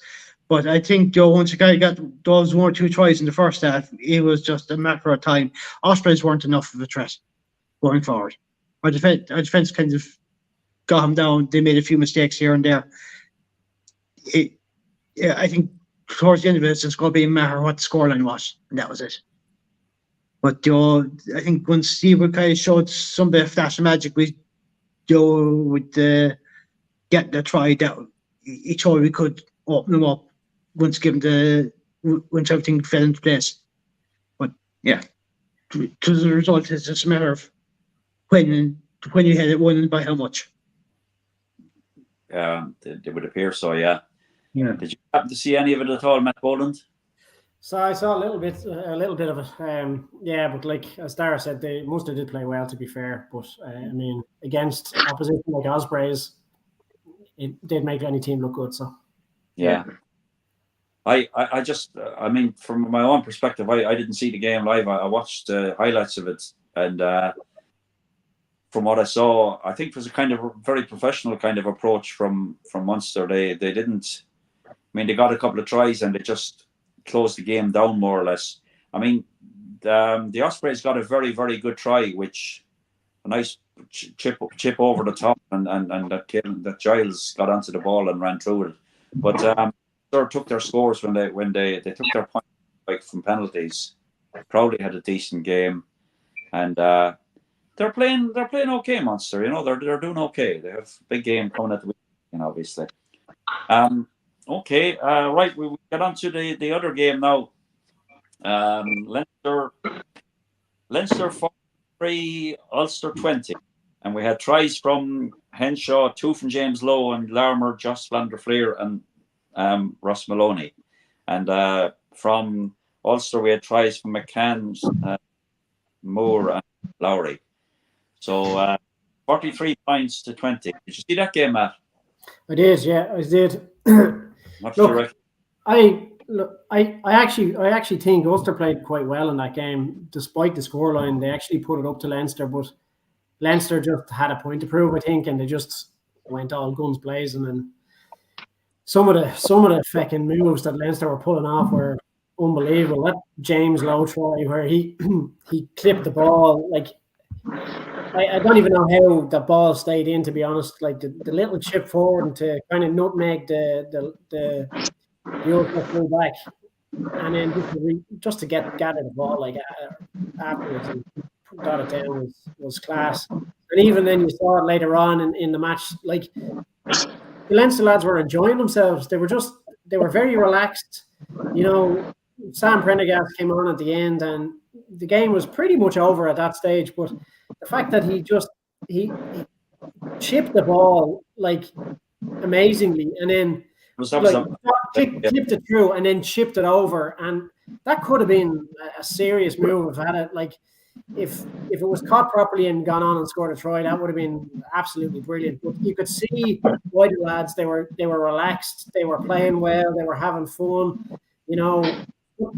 But I think once you got those 1 or 2 tries in the first half, it was just a matter of time. Ospreys weren't enough of a threat going forward. Our defense kind of got them down. They made a few mistakes here and there. I think towards the end of it, it's just going to be a matter of what the scoreline was, and that was it. But I think when Steve kind of showed some bit of flash of magic with the getting the try that he thought we could open them up once everything fell into place. But yeah, to the result, it's just a matter of when you had it won and by how much. It would appear so. Yeah. Yeah. Did you happen to see any of it at all, Matt Boland? So I saw a little bit of it. Yeah, but like as Dara said, they mostly did play well. To be fair, but I mean, against opposition like Ospreys, it did make any team look good. So Yeah. I just, I mean, from my own perspective, I didn't see the game live. I watched highlights of it, and from what I saw, I think it was a kind of very professional kind of approach from Munster. They didn't. I mean, they got a couple of tries and they just closed the game down more or less. I mean, the Ospreys got a very, very good try, which a nice chip over the top, and that Giles got onto the ball and ran through it. But Munster took their scores when they took their points like from penalties. Probably had a decent game, and they're playing okay, Munster. You know, they're doing okay. They have a big game coming at the weekend, obviously. Okay, right. We get on to the other game now. Leinster 43, Ulster 20, and we had tries from Henshaw, 2 from James Lowe, and Larmer, Josh Flander-Fleer, and Ross Maloney. And from Ulster, we had tries from McCann, Moore, and Lowry. So 43 points to 20. Did you see that game, Matt? I did. Yeah, I did. What did you reckon? I actually think Ulster played quite well in that game, despite the scoreline. They actually put it up to Leinster, but Leinster just had a point to prove, I think, and they just went all guns blazing. And some of the fucking moves that Leinster were pulling off were unbelievable. That James Lowe try where he clipped the ball, like I don't even know how the ball stayed in, to be honest. Like the little chip forward and to kind of nutmeg the Ulster full back, and then just to get at the ball like afterwards and got it down was class. And even then, you saw it later on in the match. Like the Leinster lads were enjoying themselves. They were very relaxed. You know, Sam Prendergast came on at the end, and the game was pretty much over at that stage. But the fact that he chipped the ball like amazingly, and then clipped it through, and then chipped it over, and that could have been a serious move. If had it like if it was caught properly and gone on and scored a try, that would have been absolutely brilliant. But you could see why the lads they were relaxed, they were playing well, they were having fun. You know,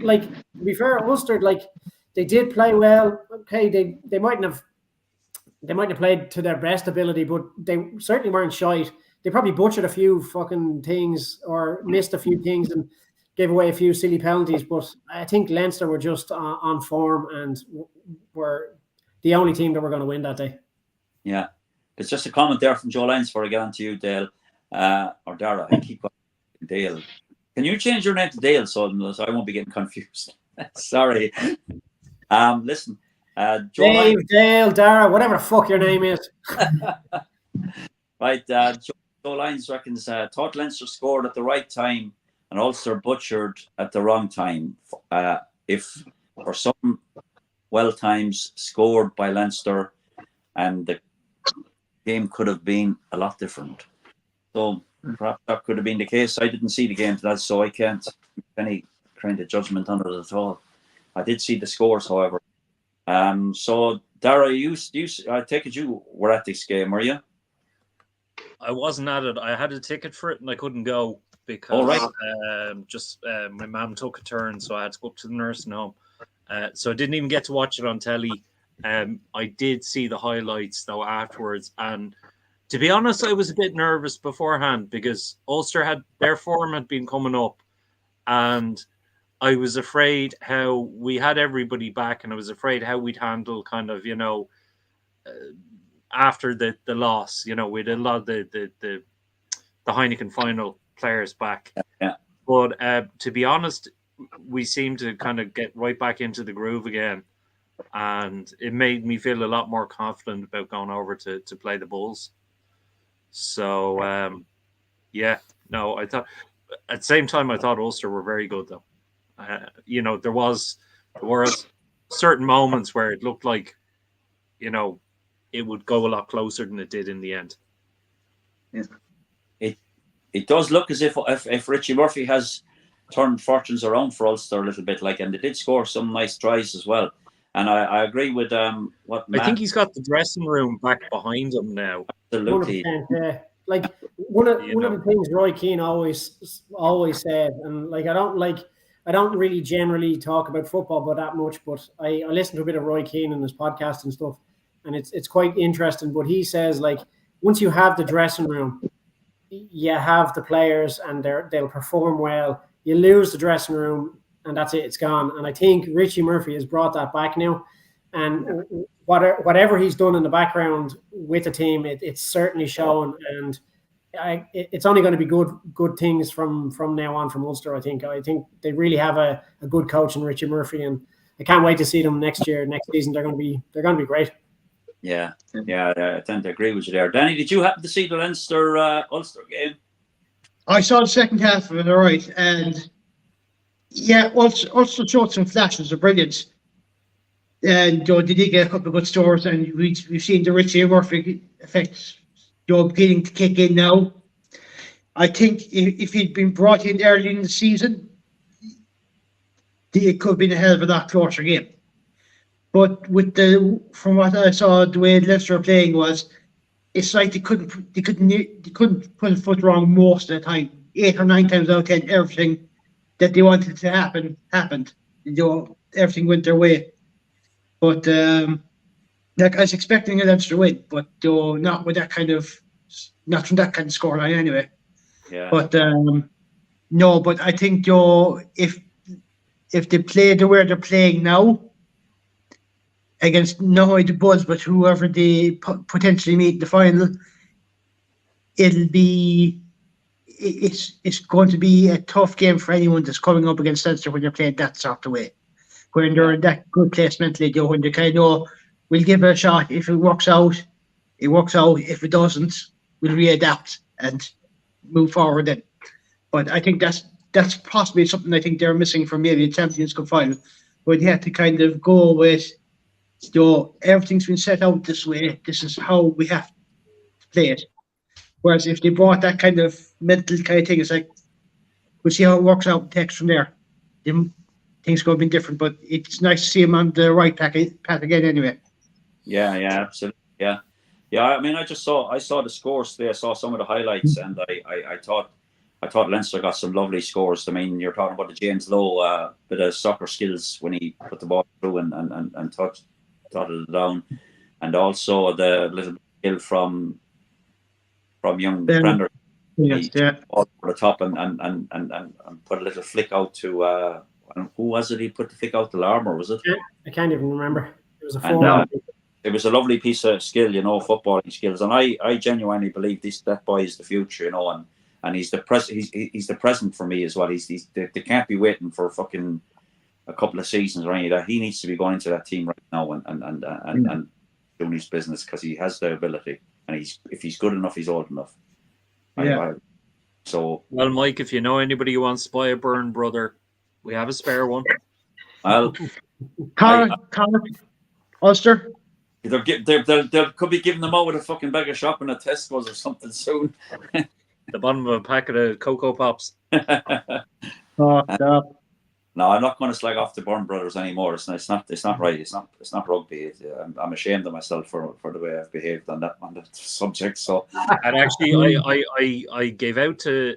like to be fair, Ulster, like they did play well. Okay, they mightn't have played to their best ability, but they certainly weren't shite. They probably butchered a few fucking things or missed a few things and gave away a few silly penalties. But I think Leinster were just on form and were the only team that were going to win that day. Yeah. It's just a comment there from Joe Lyons before I get on to you, Dale, or Dara. I keep calling Dale. Can you change your name to Dale so I won't be getting confused? Sorry. Listen. Joe Dave, Lyons, Dale, Dara, whatever the fuck your name is. right. Joe Lyons reckons thought Leinster scored at the right time and Ulster butchered at the wrong time. If for some times scored by Leinster, and the game could have been a lot different. So perhaps that could have been the case. I didn't see the game to that, so I can't make any kind of judgment on it at all. I did see the scores, however. So Dara, you I take it you were at this game, were you? I wasn't at it. I had a ticket for it and I couldn't go because my mum took a turn, so I had to go up to the nursing home. So I didn't even get to watch it on telly. I did see the highlights though afterwards, and to be honest, I was a bit nervous beforehand because Ulster had their form had been coming up, and I was afraid how we had everybody back, and I was afraid how we'd handle kind of after the loss. You know, we had a lot of the Heineken final players back. Yeah. But to be honest, we seemed to kind of get right back into the groove again. And it made me feel a lot more confident about going over to play the Bulls. So yeah, no, I thought at the same time I thought Ulster were very good though. There were certain moments where it looked like, it would go a lot closer than it did in the end. Yeah. It does look as if Richie Murphy has turned fortunes around for Ulster a little bit, and they did score some nice tries as well. And I agree with what Matt. I think he's got the dressing room back behind him now. Absolutely. 100%, yeah. Like one of the things Roy Keane always said, and I don't really generally talk about football but that much, but I listen to a bit of Roy Keane and his podcast and stuff, and it's quite interesting. But he says, once you have the dressing room, you have the players and they'll perform well. You lose the dressing room and that's it, it's gone. And I think Richie Murphy has brought that back now. And whatever he's done in the background with the team, it's certainly shown. And it's only going to be good things from now on from Ulster. I think they really have a good coach in Richie Murphy, and I can't wait to see them next season. They're going to be great. Yeah, I tend to agree with you there. Danny, did you happen to see the Leinster Ulster game? I saw the second half of it, all right, and yeah, Ulster showed some flashes of brilliance, and they did get a couple of good scores, and we've seen the Richie Murphy effect, beginning to kick in now. I think if he'd been brought in early in the season, it could have been a hell of a lot closer game. But from what I saw, the way Leinster were playing it's like they couldn't put a foot wrong most of the time. 8 or 9 times out of 10, everything that they wanted to happen happened. Everything went their way. But I was expecting a Leinster win, but not from that kind of scoreline anyway. Yeah. But no, but I think if they play the way they're playing now, against not only the Bulls, but whoever they potentially meet in the final, it's going to be a tough game for anyone that's coming up against Leinster when they're playing that sort of way. When they're in that good place mentally, when they kind of know, we'll give it a shot. If it works out, it works out. If it doesn't, we'll readapt and move forward then. But I think that's possibly something I think they're missing from maybe a Champions Cup final, where they have to kind of go with, everything's been set out this way. This is how we have to play it. Whereas if they brought that kind of mental kind of thing, it's like, we'll see how it works out and takes from there. Things could have been different, but it's nice to see him on the right path again anyway. Yeah, absolutely. Yeah. I mean, I saw the scores today. I saw some of the highlights, and I thought Leinster got some lovely scores. I mean, you're talking about the James Lowe bit of soccer skills when he put the ball through and touched it down, and also the little skill from young Brander. Yes, yeah. Over the top and put a little flick out to who was it? He put the flick out to Larmour, was it? Yeah, I can't even remember. It was it was a lovely piece of skill, footballing skills, and I genuinely believe that boy is the future, and he's the present for me as well. They can't be waiting for fucking a couple of seasons or any of that. He needs to be going into that team right now and doing his business, because he has the ability, and if he's good enough, he's old enough. Yeah. Well, Mike, if you know anybody who wants to buy a Byrne brother, we have a spare one. Well, Connor, Ulster. They could be giving them out with a fucking bag of shopping at Tesco's or something soon. The bottom of a packet of Cocoa Pops. No, I'm not going to slag off the Byrne brothers anymore. It's not right. It's not rugby. I'm ashamed of myself for the way I've behaved on that subject. So, and actually, I gave out to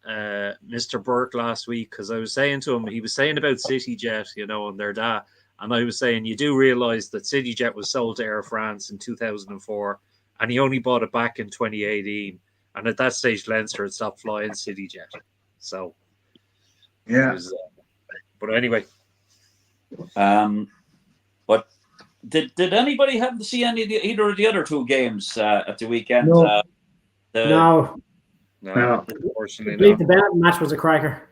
Mr. Burke last week, because I was saying to him, he was saying about CityJet, and their data, and I was saying, you do realise that CityJet was sold to Air France in 2004, and he only bought it back in 2018, and at that stage Leinster had stopped flying CityJet. So. Yeah. But anyway. But did anybody happen to see either of the other two games at the weekend? No. No. Unfortunately, the Benetton match was a cracker.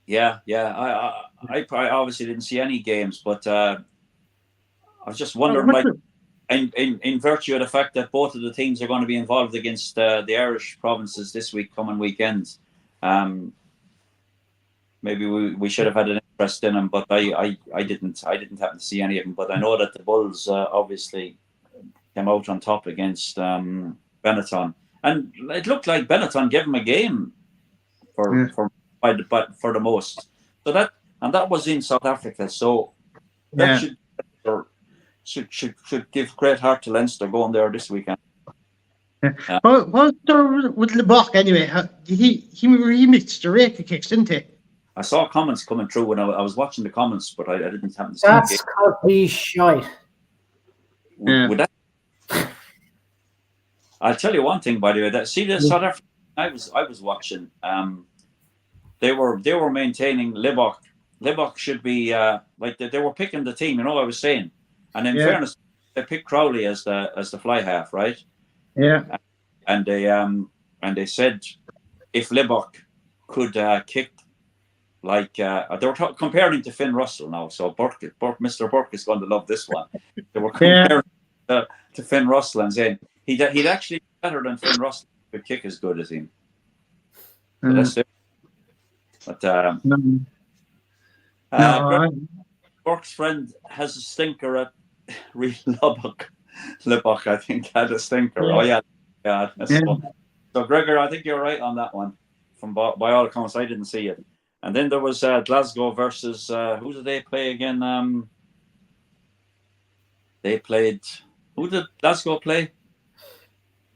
Yeah. I obviously didn't see any games, but I was just wondering, in virtue of the fact that both of the teams are going to be involved against the Irish provinces this coming weekend, maybe we should have had an interest in them, but I didn't happen to see any of them. But I know that the Bulls obviously came out on top against Benetton, and it looked like Benetton gave them a game for the most. So that was in South Africa. So that should give great heart to Leinster going there this weekend. What's there with LeBock anyway? He missed the rake kicks, didn't he? I saw comments coming through when I was watching the comments, but I didn't happen to see That's it. because he's shite. Would that? I'll tell you one thing, by the way. That South Africa I was watching. They were maintaining Libok. Libok should be like they were picking the team. You know what I was saying. And in fairness, they picked Crowley as the fly half, right? Yeah. And they said if Libok could kick like they were comparing to Finn Russell now. So Mr. Burke is going to love this one. They were comparing to Finn Russell and saying he'd actually be better than Finn Russell could kick as good as him. So that's it. But Burke's friend has a stinker at Real Lubbock, I think, had a stinker. Yeah. Oh yeah, that's fun. So Gregor, I think you're right on that one. By all accounts, I didn't see it. And then there was Glasgow versus who did they play again? They played. Who did Glasgow play?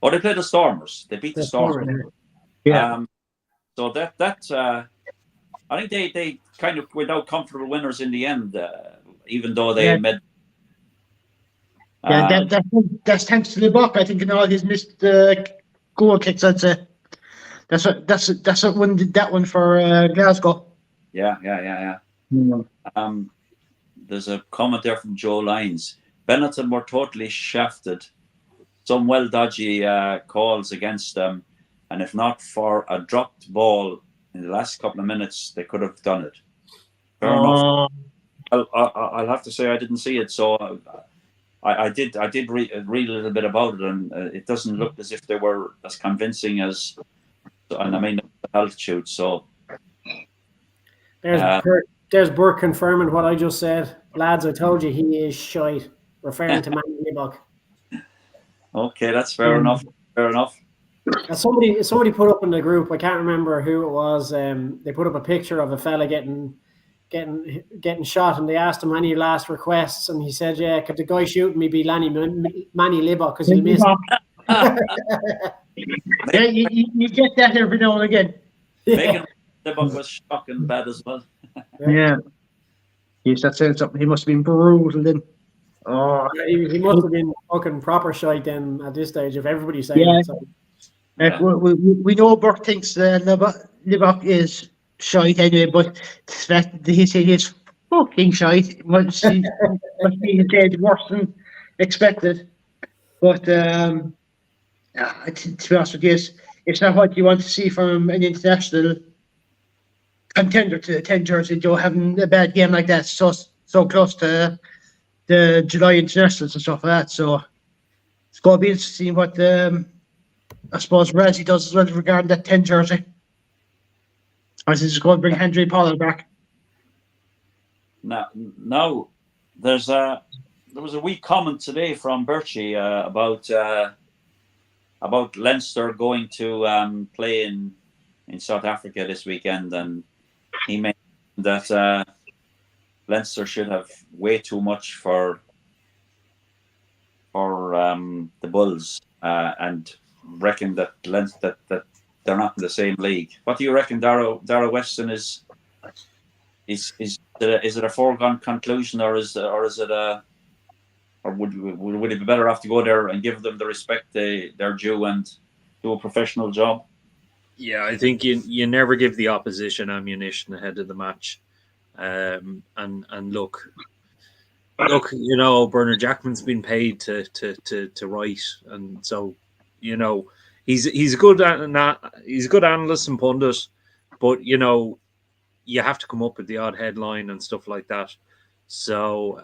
Oh, they played the Stormers. They beat the Stormers. Yeah. So that I think they kind of went out comfortable winners in the end, even though they made. That's thanks to LeBock. I think in all his missed goal kicks. I'd say that's what one did that one for Glasgow. Yeah. There's a comment there from Joe Lyons. Benetton were totally shafted. Some dodgy calls against them, and if not for a dropped ball in the last couple of minutes, they could have done it. Fair enough. I'll have to say I didn't see it, so I did read a little bit about it, and it doesn't look as if they were as convincing as, and I mean the altitude. So there's Burke confirming what I just said, lads. I told you he is shite, referring to Manny Libok. Okay, that's fair enough. Fair enough. Somebody put up in the group. I can't remember who it was. They put up a picture of a fella getting shot, and they asked him any last requests, and he said, "Yeah, could the guy shooting me be Manny Libok because he'll miss." Yeah, you get that every now and again. Making Libok was shocking bad as well. Yeah. Yes, that sounds something. He must have been brutal then. Oh, yeah, he must have been fucking proper shite then at this stage. If everybody's saying it. So. We know Burke thinks Libok is shite anyway, but he said he's fucking shite. Must be dead worse than expected. But to be honest with you, it's not what you want to see from an international contender to the 10 jersey. Joe having a bad game like that, so close to the July internationals and stuff like that. So it's going to be interesting what I suppose Razzie does as well regarding that 10 jersey. I think it's going to bring Henry Pollard back. Now there was a wee comment today from Birchie about Leinster going to play in South Africa this weekend, and he mentioned that Leinster should have way too much for the Bulls, and reckon that they're not in the same league. What do you reckon, Dara Weston is it a foregone conclusion, or would it be better off to go there and give them the respect they're due and do a professional job? Yeah, I think you never give the opposition ammunition ahead of the match. And look, you know, Bernard Jackman's been paid to write, and so you know he's a good analyst and pundit, but you know you have to come up with the odd headline and stuff like that. So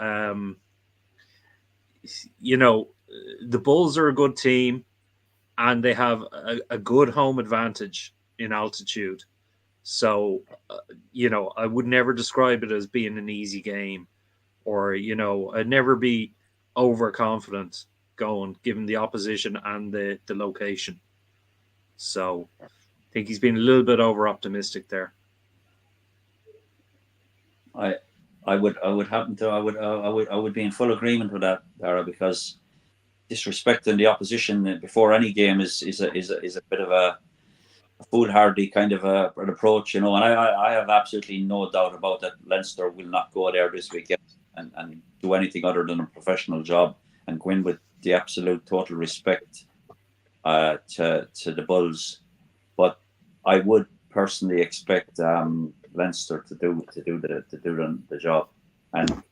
you know, the Bulls are a good team, and they have a good home advantage in altitude. So, I would never describe it as being an easy game, or I'd never be overconfident going given the opposition and the location. So, I think he's been a little bit over optimistic there. I would be in full agreement with that, Dara, because disrespecting the opposition before any game is a bit of a foolhardy kind of an approach, And I have absolutely no doubt about that. Leinster will not go there this weekend and do anything other than a professional job and go in with the absolute total respect to the Bulls. But I would personally expect Leinster to do the job. And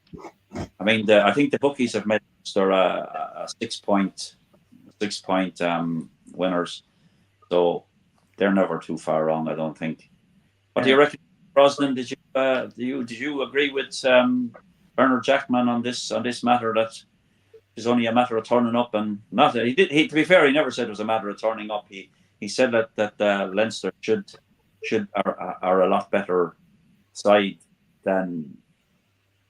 I mean, I think the bookies have made Leinster a 6 point winners, so they're never too far wrong, I don't think. What do you reckon, Brosnan? Did you agree with Bernard Jackman on this matter, that it's only a matter of turning up and not? To be fair, he never said it was a matter of turning up. He said that Leinster are a lot better side than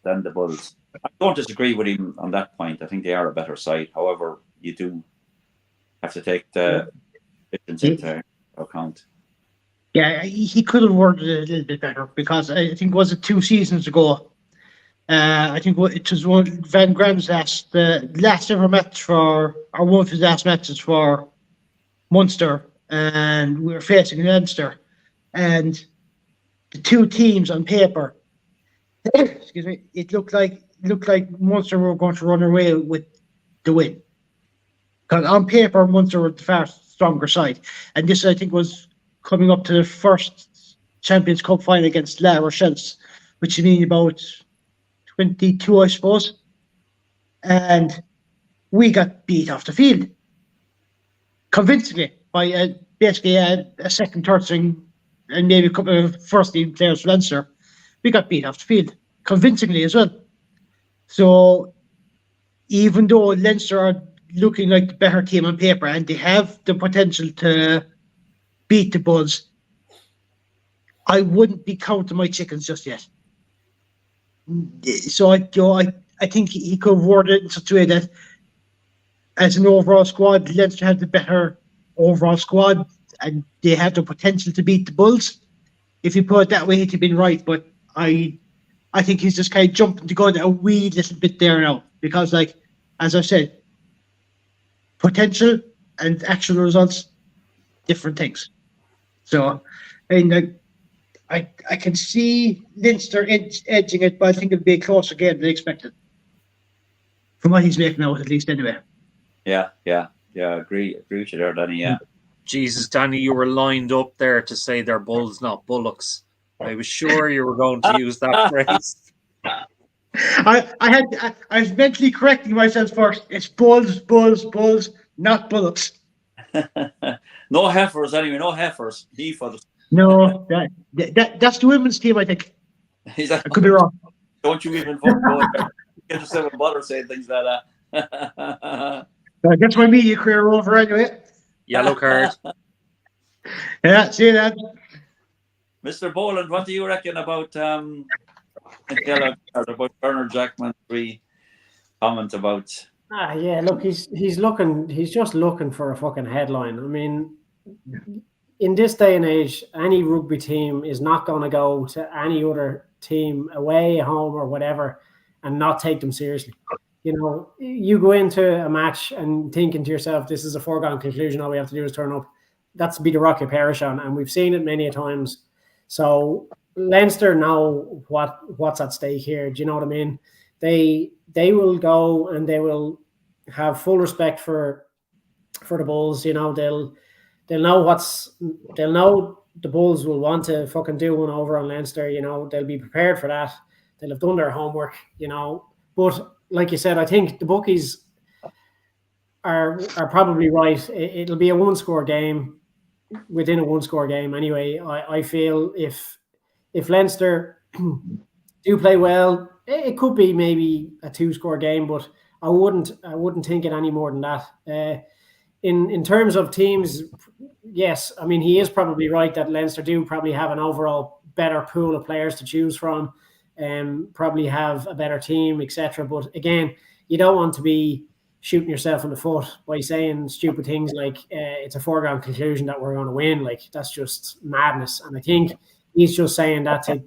the Bulls. I don't disagree with him on that point. I think they are a better side. However, you do have to take the difference into account. Yeah, he could have worded it a little bit better, because I think, was it 2 seasons ago? I think it was Van Graham's last ever match one of his last matches for Munster, and we were facing Leinster, and the two teams on paper, excuse me, it looked like Munster were going to run away with the win. Because on paper, Munster were the far stronger side, and this, I think, was coming up to the first Champions Cup final against La Rochelle, which would mean about 22, I suppose. And we got beat off the field convincingly by basically a second, third string, and maybe a couple of first team players for Leinster. We got beat off the field convincingly as well. So even though Leinster are looking like the better team on paper and they have the potential to beat the Bulls, I wouldn't be counting my chickens just yet. So I think he could have worded it in such a way that, as an overall squad, Leinster have the better overall squad and they have the potential to beat the Bulls. If you put it that way, he'd have been right. But I think he's just kind of jumping the gun a wee little bit there now, because, like, as I said, potential and actual results, different things. So, I mean, I can see Leinster edging it, but I think it'll be a closer game than expected, from what he's making out, at least, anyway. Yeah. Agree with you there, Danny. Yeah. Jesus, Danny, you were lined up there to say they're bulls, not bullocks. I was sure you were going to use that phrase. I was mentally correcting myself first. It's bulls, not bullocks. No heifers, anyway. No heifers. Heifers. No, that's the women's team, I think. I could be wrong. Don't you even fucking go there. Get yourself a butter saying things like that. That's my media career over anyway. Yellow card. Yeah, see that. Mr. Boland, what do you reckon about about Bernard Jackman's comment about? Yeah, look, he's just looking for a fucking headline. I mean, in this day and age, any rugby team is not going to go to any other team away, home, or whatever, and not take them seriously. You know, you go into a match and thinking to yourself, this is a foregone conclusion, all we have to do is turn up. That's be the rock you perish on, and we've seen it many a times. So Leinster know what's at stake here. Do you know what I mean? They will go and they will have full respect for the Bulls. You know, they'll know the Bulls will want to fucking do one over on Leinster. You know, they'll be prepared for that. They'll have done their homework. You know, but like you said, I think the bookies are probably right. It'll be a one-score game, within a one-score game anyway. I feel if Leinster do play well, it could be maybe a two-score game, but I wouldn't think it any more than that. In terms of teams, yes, I mean he is probably right that Leinster do probably have an overall better pool of players to choose from, and probably have a better team, etc. But again, you don't want to be shooting yourself in the foot by saying stupid things like it's a foregone conclusion that we're going to win. Like that's just madness. And I think he's just saying that to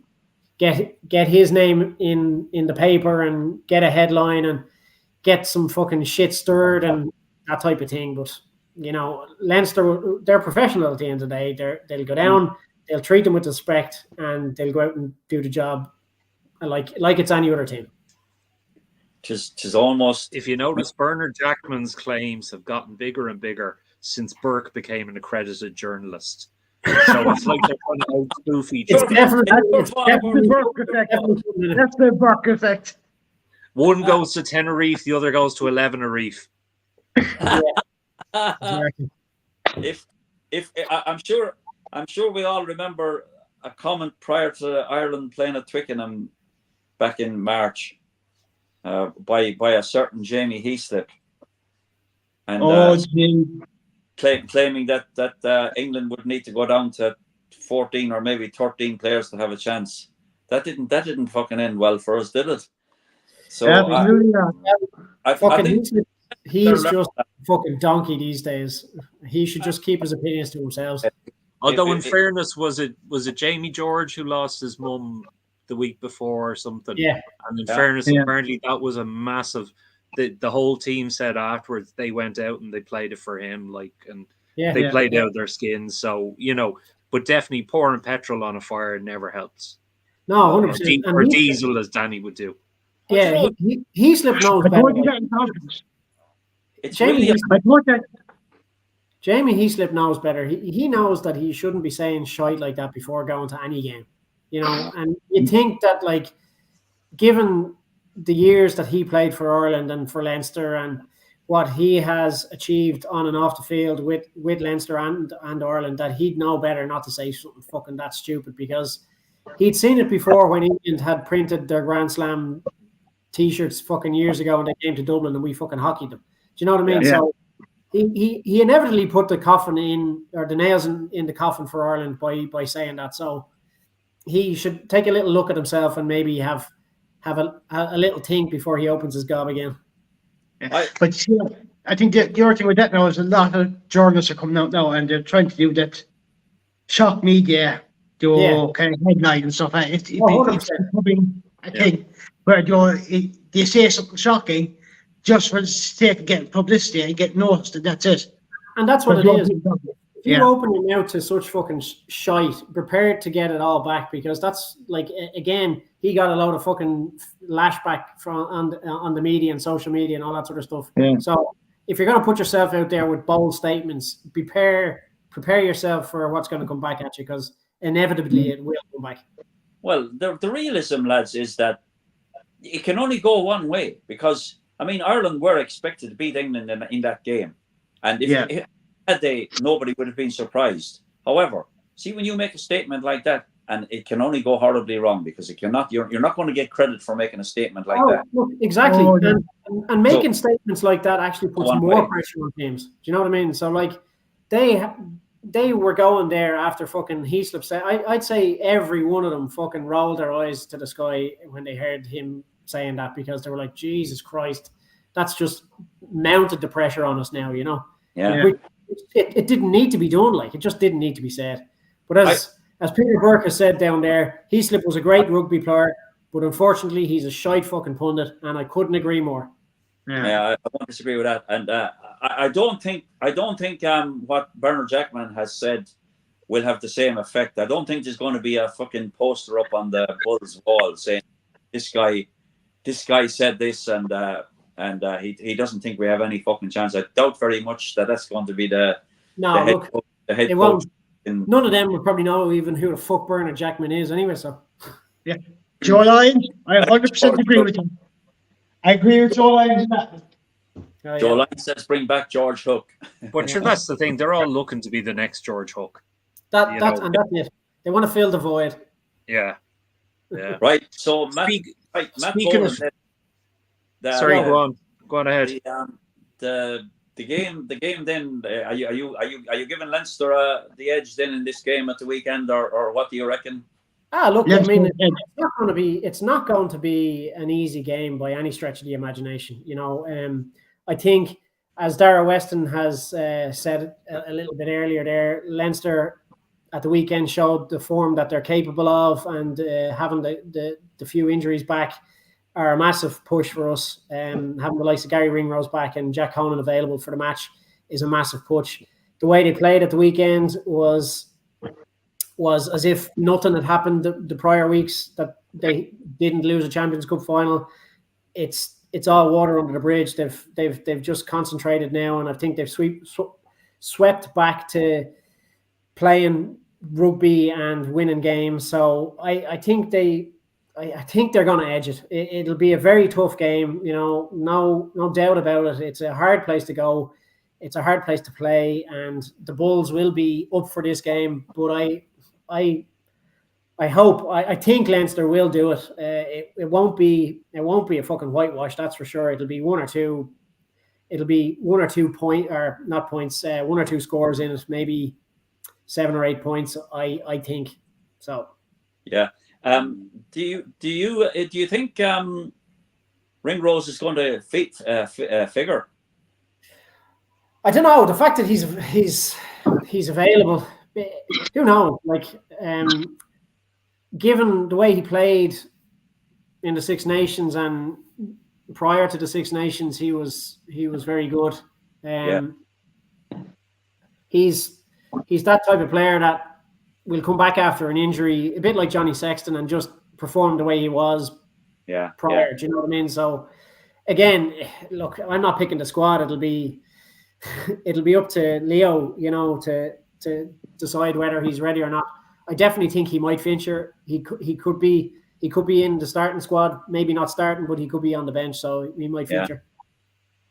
get his name in the paper and get a headline and get some fucking shit stirred and that type of thing. But Leinster, they're professional at the end of the day. They'll go down, they'll treat them with respect, and they'll go out and do the job like it's any other team. Tis almost. If you notice, Bernard Jackman's claims have gotten bigger and bigger since Burke became an accredited journalist. So it's like they're trying to out-spoof each other. That's the Burke effect. That's the Burke effect. One goes to Tenerife, the other goes to 11 Reef. If I'm sure we all remember a comment prior to Ireland playing at Twickenham back in March by a certain Jamie Heaslip, and claiming that England would need to go down to 14 or maybe 13 players to have a chance. That didn't fucking end well for us, did it? So absolutely not. I think he's just a fucking donkey these days. He should just keep his opinions to himself. Although, in fairness, was it Jamie George who lost his mum the week before or something? Yeah. And in fairness, apparently that was a massive. The whole team said afterwards they went out and they played it for him, they played out their skins. So but definitely pouring petrol on a fire never helps. No, 100%. Or diesel, as Danny would do. Yeah, Heaslip knows better. Jamie Heaslip knows better. He knows that he shouldn't be saying shite like that before going to any game. And you think that, given the years that he played for Ireland and for Leinster and what he has achieved on and off the field with Leinster and Ireland, that he'd know better not to say something fucking that stupid, because he'd seen it before when England had printed their Grand Slam T-shirts fucking years ago and they came to Dublin and we fucking hockeyed them. Do you know what I mean? Yeah. So he inevitably put the coffin in, or the nails in the coffin for Ireland by saying that. So he should take a little look at himself and maybe have a little think before he opens his gob again. But I think the other thing with that now is a lot of journalists are coming out now and they're trying to do that shock media, kind of headline and stuff. It's becoming a thing where they say something shocking just for the sake of getting publicity and get noticed, and that's it. And that's what it is. If you open your mouth to such fucking shite, prepare to get it all back, because that's again, he got a load of fucking lashback on the media and social media and all that sort of stuff. Yeah. So if you're going to put yourself out there with bold statements, prepare yourself for what's going to come back at you, because inevitably it will come back. Well, the realism, lads, is that it can only go one way, because Ireland were expected to beat England in that game, and if nobody would have been surprised. However, see, when you make a statement like that, and it can only go horribly wrong, because you're not going to get credit for making a statement like that. Look, exactly. And making statements like that actually puts more pressure on teams. Do you know what I mean? So they were going there after fucking Heaslip said. I'd say every one of them fucking rolled their eyes to the sky when they heard him saying that, because they were like, Jesus Christ, that's just mounted the pressure on us now, Yeah. It didn't need to be done. It just didn't need to be said. But as Peter Burke has said down there, Heaslip was a great rugby player, but unfortunately he's a shite fucking pundit, and I couldn't agree more. Yeah, I won't disagree with that. And I don't think what Bernard Jackman has said will have the same effect. I don't think there's going to be a fucking poster up on the Bulls wall saying this guy said this, and he doesn't think we have any fucking chance. I doubt very much that's going to be the head coach. None of them will probably know even who the fuck Bernard Jackman is anyway. So yeah, Joe Lyons, I 100% agree with him. I agree with Joe Lyons. Joe Lyons says bring back George Hook. But sure, that's the thing. They're all looking to be the next George Hook. That's it. They want to fill the void. Yeah. Yeah. Right. So Matt Speaking of, sorry, go Go on ahead. The game then, are you giving Leinster the edge then in this game at the weekend, or what do you reckon? Look, I Let's mean, go ahead. it's not going to be an easy game by any stretch of the imagination. I think, as Dara Weston has said a little bit earlier there, Leinster at the weekend showed the form that they're capable of, and having the few injuries back are a massive push for us. Having the likes of Gary Ringrose back and Jack Conan available for the match is a massive push. The way they played at the weekend was as if nothing had happened the prior weeks, that they didn't lose a Champions Cup final. It's all water under the bridge. They've just concentrated now, and I think they've swept back to playing rugby and winning games. So I think they're going to edge it. It'll be a very tough game. No doubt about it. It's a hard place to go. It's a hard place to play, and the Bulls will be up for this game. But I think Leinster will do it. It won't be a fucking whitewash, that's for sure. It'll be one or two not points, one or two scores in it, maybe 7 or 8 points. I think so. Yeah. Do you think Ringrose is going to figure? I don't know. The fact that he's available, who knows? Like, given the way he played in the Six Nations and prior to the Six Nations, he was very good. He's that type of player that will come back after an injury, a bit like Johnny Sexton, and just perform the way he was prior. Do you know what I mean? So again, look, I'm not picking the squad. It'll be up to Leo, to decide whether he's ready or not. I definitely think he might feature. He could be in the starting squad, maybe not starting, but he could be on the bench, so he might feature.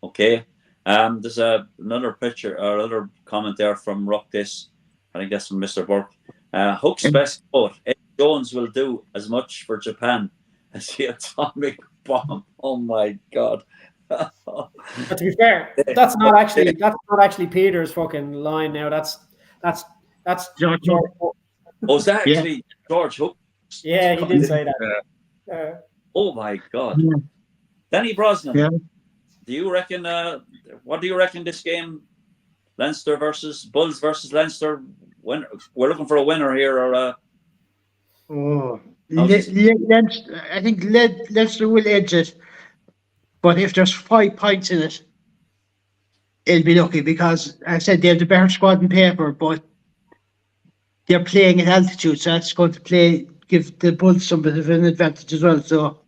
Okay. There's another picture or another comment there from Ruckus. I think that's from Mr. Burke. Hook's best quote: Ed Jones will do as much for Japan as the atomic bomb. Oh my God. But to be fair, that's not actually Peter's fucking line now. That's George. Oh, is that actually George Hook? Yeah, he did say that. Oh my God. Yeah. Danny Brosnan. Yeah. Do you reckon? What do you reckon this game? Leinster versus Bulls versus Leinster. When we're looking for a winner here, or I think Leinster will edge it, but if there's 5 points in it, it'll be lucky, because I said they have the better squad in paper, but they're playing at altitude, so that's going to give the Bulls some bit of an advantage as well. So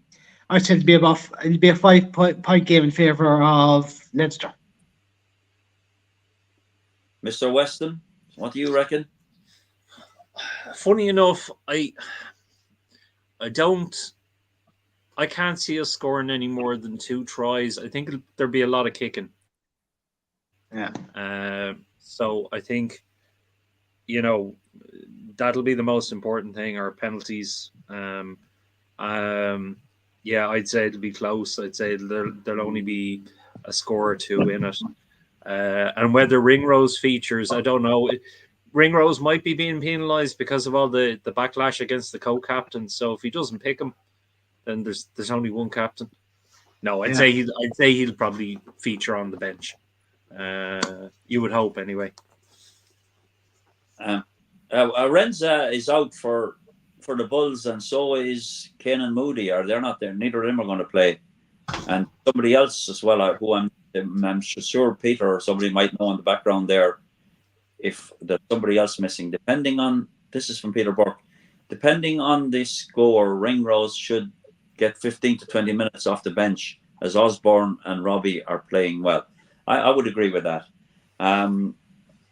I said it'll be a 5 point game in favour of Leinster. Mr. Weston, what do you reckon? Funny enough, I can't see us scoring any more than 2 tries. I think there'll be a lot of kicking. Yeah. So I think, that'll be the most important thing, our penalties. I'd say it'll be close. I'd say there'll only be a score or 2 in it. And whether Ringrose features, I don't know. Ringrose might be being penalised because of all the backlash against the co-captain. So if he doesn't pick him, then there's only one captain. No, I'd say he'll probably feature on the bench. You would hope, anyway. Renza is out for the Bulls, and so is Kenan Moody. Or they're not there. Neither of them are going to play. And somebody else as well, who I'm sure Peter or somebody might know in the background there, if there's somebody else missing. Depending on, this is from Peter Burke, depending on the score, Ringrose should get 15 to 20 minutes off the bench, as Osborne and Robbie are playing well. I would agree with that.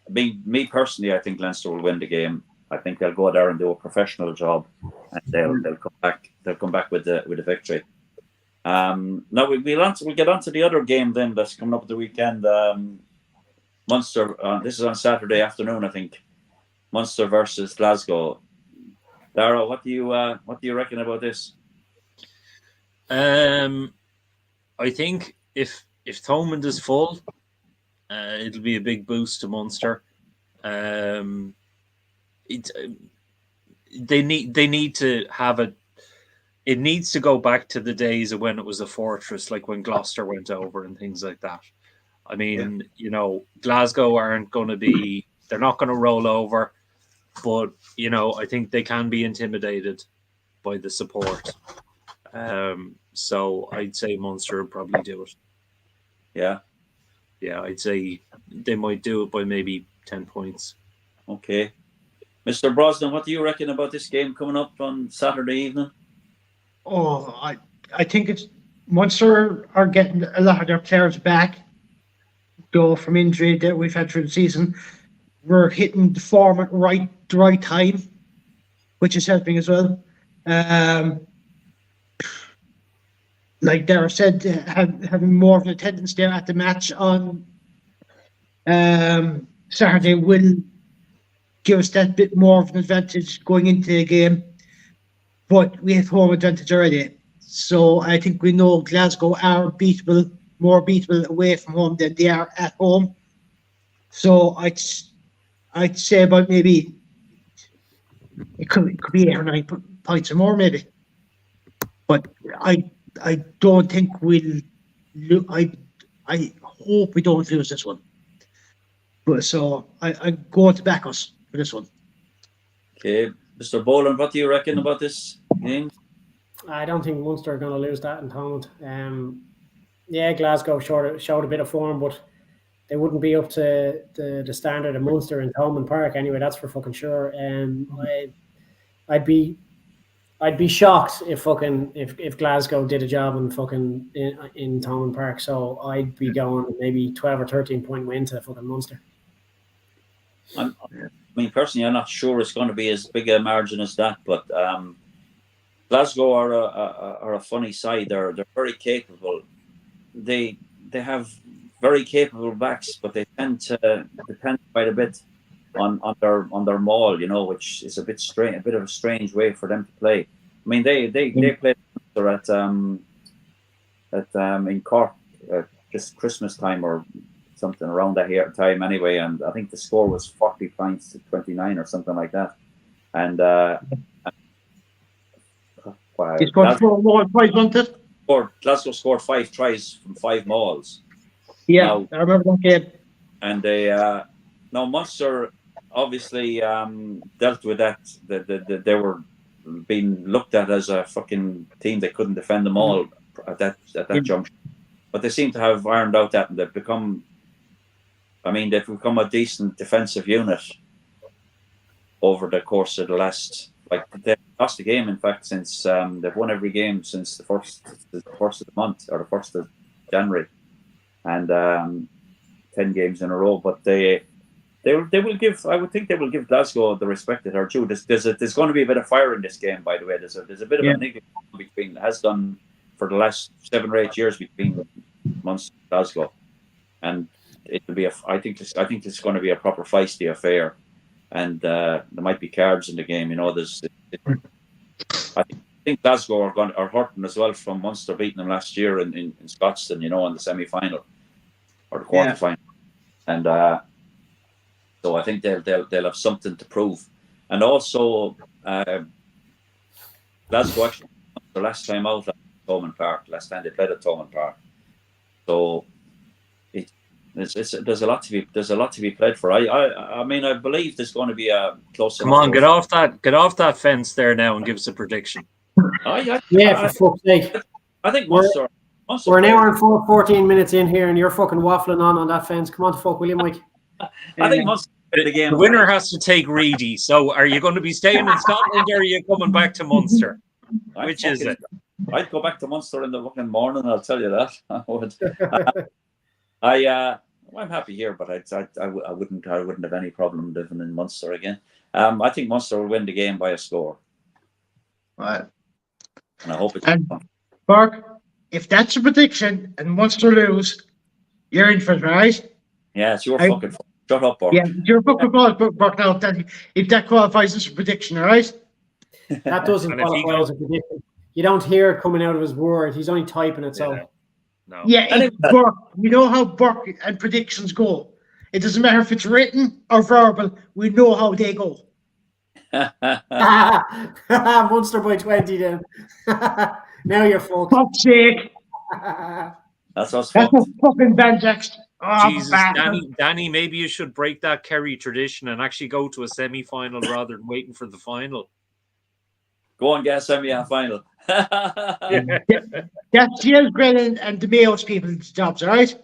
Me personally, I think Leinster will win the game. I think they'll go there and do a professional job, and they'll come back. They'll come back with the victory. Now we'll get on to the other game then that's coming up at the weekend. Munster. This is on Saturday afternoon, I think. Munster versus Glasgow. Dara, what do you reckon about this? I think if if Thomond is full, it'll be a big boost to Munster. They need to have a. It needs to go back to the days of when it was a fortress, like when Gloucester went over and things like that. I mean, Glasgow aren't going to be. They're not going to roll over, but I think they can be intimidated by the support. So I'd say Munster would probably do it. Yeah. Yeah, I'd say they might do it by maybe 10 points. Okay. Mr. Brosnan, what do you reckon about this game coming up on Saturday evening? Oh, I think it's Munster are getting a lot of their players back, though, from injury that we've had through the season. We're hitting the form at the right time, which is helping as well. Like Dara said, having more of an attendance there at the match on Saturday will give us that bit more of an advantage going into the game. But we have home advantage already. So I think we know Glasgow are beatable, more beatable away from home than they are at home. So I'd say about maybe it could be 8 or 9 points or more maybe. But I don't think we'll. I hope we don't lose this one. But so I go to back us for this one. Okay, Mr. Boland, what do you reckon about this game? I don't think Munster are going to lose that in Thomond. Yeah, Glasgow showed a bit of form, but they wouldn't be up to the standard of Munster in Thomond Park anyway. That's for fucking sure. I'd be shocked if Glasgow did a job in Thomond Park. So I'd be going maybe 12 or 13 point win to fucking Munster. I mean, personally, I'm not sure it's going to be as big a margin as that, but Glasgow are a funny side. They're very capable. They have very capable backs, but they tend to depend quite a bit on their maul, which is a bit strange, a bit of a strange way for them to play. I mean, they played in Cork just Christmas time or something around that time anyway, and I think the score was 40 points to 29 or something like that. And He scored 4 more tries, wasn't it? Glasgow scored 5 tries from 5 mauls. Yeah, now, I remember that game. And they now Munster obviously dealt with that. They were being looked at as a fucking team that couldn't defend them all at that junction. But they seem to have ironed out that, and they've become a decent defensive unit over the course of the last. Like, they've lost the game, in fact, since they've won every game since the first of the month, or the 1st of January, and 10 games in a row. But they will give. I would think they will give Glasgow the respect that they're due. There's going to be a bit of fire in this game, by the way. There's a bit of a niggle between, has done for the last 7 or 8 years, between Munster and Glasgow, and it'll be I think it's going to be a proper feisty affair. And there might be cards in the game, I think Glasgow are hurting as well from Munster beating them last year in Scotstoun, in the semi-final or the quarter-final, and so I think they'll have something to prove. And also, Glasgow actually the last time out at Thomond Park. Last time they played at Thomond Park, so. There's a lot to be played for. I mean, I believe there's going to be a close. Come on, get off that fence there now and give us a prediction. For fuck's sake! I think Munster. We're an hour and 14 minutes in here, and you're fucking waffling on that fence. Come on, fuck, will you, Mike? I think Munster the game. The winner has to take Reedy. So, are you going to be staying in Scotland, or are you coming back to Munster? Which is it? I'd go back to Munster in the fucking morning. I'll tell you that. I would. I'm happy here, but I wouldn't have any problem living in Munster again. I think Munster will win the game by a score. Right. And I hope it's. And Mark, if that's a prediction and Munster lose, you're in for it, right? Yeah, it's your fucking fault. Shut up, Mark. Yeah, you're fucking fault, Mark. Now, if that qualifies as a prediction, all right? That doesn't qualify as a prediction. You don't hear it coming out of his word. He's only typing it, so. No. Yeah, And it's Burke. You know how Burke and predictions go. It doesn't matter if it's written or verbal. We know how they go. Munster by 20 then. Now you're fucked. Fuck's sake. That's us That's fucked. a fucking Bentext. Oh, Jesus, bastard. Danny, maybe you should break that Kerry tradition and actually go to a semi-final rather than waiting for the final. Go and get a semi-final. That's Jill Grennan and the Mayo's people's jobs, all right?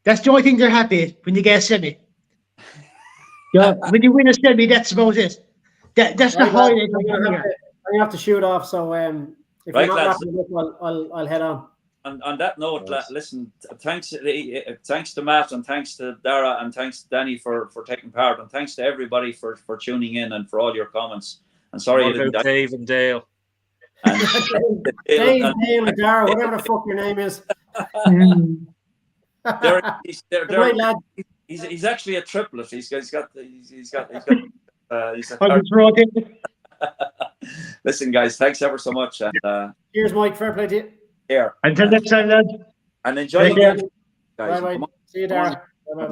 That's the only thing they're happy at when you get a semi. Yeah, when you win a semi, that's about it. That's the Right, lads, highlight of the year. I'm gonna have to shoot off, so if Right, you're not lads. wrapping up, I'll head on. On that note, Yes. listen, thanks to Matt and thanks to Dara and thanks to Danny for taking part and thanks to everybody for tuning in and for all your comments. And sorry you What didn't about Dave and Dale? and, Dave, Dale, Dara, whatever the fuck your name is. Right, lad. he's actually a triplet. He's got I was wrong. Listen, guys, thanks ever so much and Cheers, Mike. Fair play to you. here Until next time, lads. and enjoy Take care. the game, guys. Bye bye. Come on. See you, Dara. Bye bye.